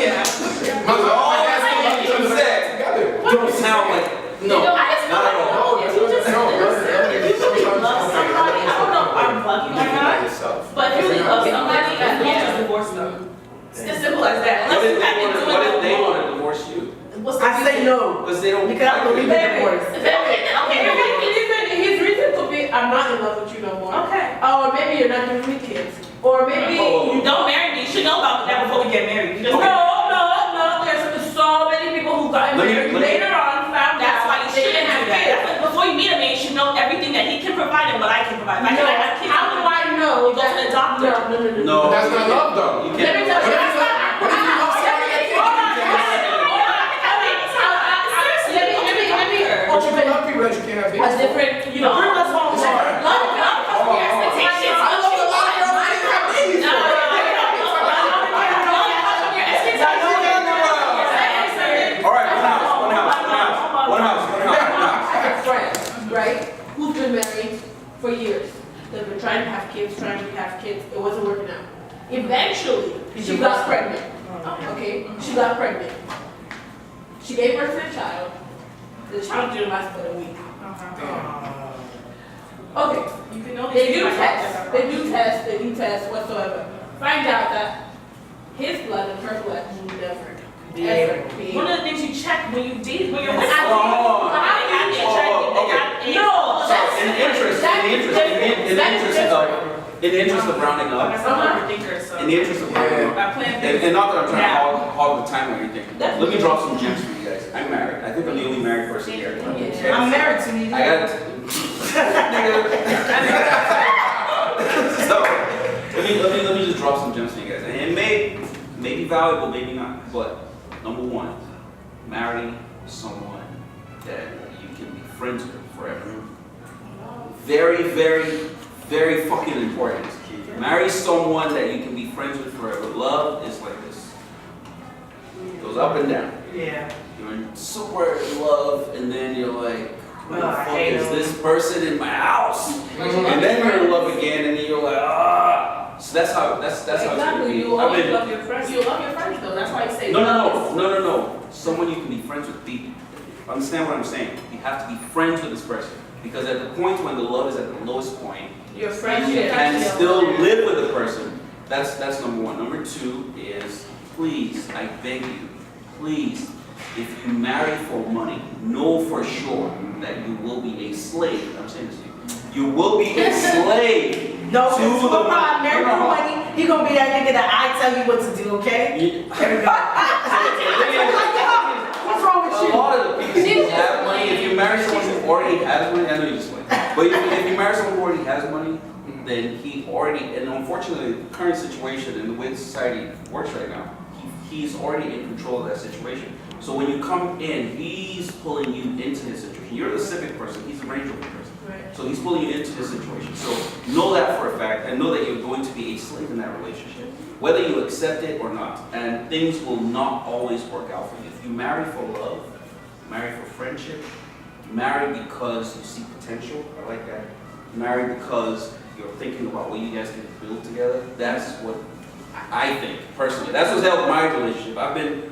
Yeah. Don't sound like no, I just not at feel all. like, if you just if you really love somebody, I don't know if I'm lucky or not, but if you really love somebody, you don't just divorce them. It's as simple as that. What Unless if you have been doing what if it they long. want to divorce you? What's the reason? no. Because they don't. Because I don't believe in divorce. His reason could be, I'm not in love with you no more. Okay. Or maybe you're not giving me kids. Or maybe You don't marry me. You should know about that before we get married. You just No, there's so many people who got married later on found That's out why you they shouldn't didn't do have that. kids. That's like, before you meet a man, you should know everything that he can provide and what I can provide. If I No, can have kids, how do I know? You go to the doctor. No. But that's not love though. You Let me can't. tell you, What if that's not. what if you love somebody that can't Let me But you can love people that you can't have a babies. different, you know. Bring us home, Lord. Expectations. I love a lot of girls that didn't have babies. All right, one house. Friend, right? Who's been married for years. They've been trying to have kids. It wasn't working out. Eventually, she got pregnant. Okay, she got pregnant. She gave birth to a child. The child didn't last but a week. Okay, You can only they speak do like test. that. They do test whatsoever. Find out that his blood and her blood will never, ever be. One of the things you check when you date, when you're with I Oh, they have HIV, they have AIDS. No, that's In the interest of rounding up, I'm an overthinker, so. in the interest of rounding up, I plan and things. not that I'm trying Yeah. to hog the time or anything, let me drop some gems for you guys. I'm married. I think I'm the only married person here. Okay? I'm married to me. I got So let me just drop some gems for you guys. And it may be valuable, maybe not. But number one, marry someone that you can be friends with forever. Very, very, very fucking important. Marry someone that you can be friends with forever. Love is like this. It goes up and down. Yeah. You're super in love, and then you're like, who the I fuck hate is him. this person in my house? And then you're in love again, and then you're like, ah. So that's how it's gonna Exactly, be. you I've always been- love your friends. You love your friends though. That's why I say No. Someone you can be friends with. Understand what I'm saying? You have to be friends with this person. Because at the point when the love is at the lowest point, Your you friendship can still live with the person. That's number one. Number two is, please, I beg you, please, if you marry for money, know for sure that you will be a slave. I'm saying this to you. You will be a slave. No, To it's the for money. married for money. He gonna be that nigga that I tell you what to do, okay? You- There we go. What's wrong with A you? lot of the people who have money, if you marry someone who already has money, I know you just went. But if you marry someone who already has money, then he already, and unfortunately, the current situation and the way society works right now, he's already in control of that situation. So when you come in, he's pulling you into his situation. You're the civic person, he's the Range Rover person. So he's pulling you into his situation. So know that for a fact, and know that you're going to be a slave in that relationship, whether you accept it or not. And things will not always work out for you. If you marry for love, marry for friendship, marry because you see potential, I like that. Marry because you're thinking about what you guys can build together. That's what I think, personally. That's what's helped my relationship. I've been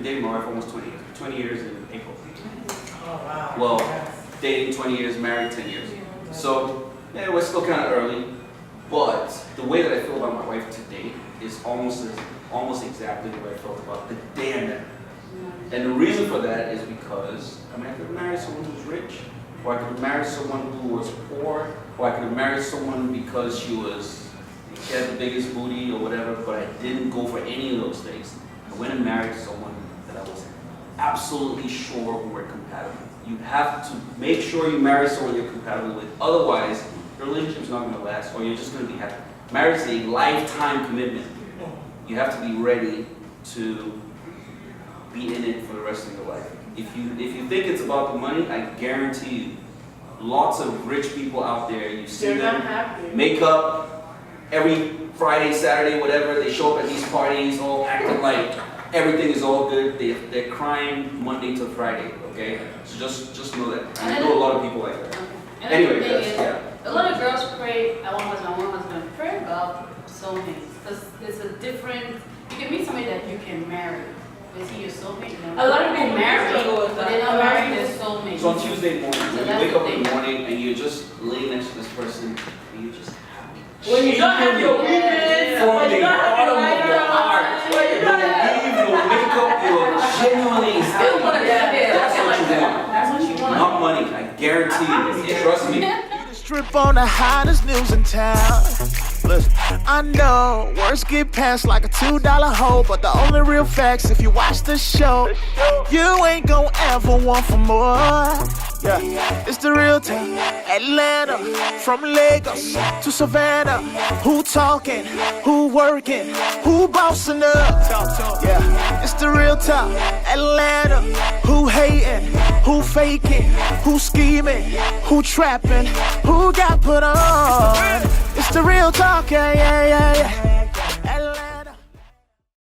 dating my wife almost 20 years. 20 years in April. Oh, wow. Well, dating 20 years, married 10 years. So, yeah, we're still kind of early. But the way that I feel about my wife today is almost exactly the way I felt about the day I met her. And the reason for that is because, I mean, I could have married someone who's rich, or I could have married someone who was poor, or I could have married someone because she had the biggest booty or whatever, but I didn't go for any of those things. I went and married someone that I was absolutely sure we were compatible. You have to make sure you marry someone you're compatible with. Otherwise, your relationship's not going to last, or you're just going to be happy. Marriage is a lifetime commitment. You have to be ready to be in it for the rest of your life. If you think it's about the money, I guarantee you, lots of rich people out there, you see They're them not happy. make up every Friday, Saturday, whatever. They show up at these parties, all acting like everything is all good. They're crying Monday to Friday. Okay, so just know that. I know a lot of people like that. And Anyway, the thing that's, is, yeah. a lot of girls pray, I want one husband, pray about soulmates. Because it's a different, you can meet somebody that you can marry. Is he your soulmate? No. A lot of people marry, struggle with but that. they're not marrying their soulmate. So on Tuesday morning, So when you that's wake the up in thing. the morning and you just lay next to this person and you just When you don't have your weekends, from when the you don't have your bottom of your heart, lighter, when you you'll don't have leave, you'll wake up, you'll genuinely still want to happy. get there. That's what you want. That's what you want. Not money, I guarantee you. Trust me. Strip on the hottest news in town. Listen, I know words get passed like a $2 hoe, but the only real facts, if you watch the show, you ain't gon' ever want for more. Yeah, it's the real time. Atlanta, from Lagos to Savannah. Who talking? Who working? Who bossing up? Yeah, it's the real time. Atlanta, who hating? Who faking? Who scheming? Who trapping? Who got put on? It's the real talk, yeah, yeah, yeah, yeah.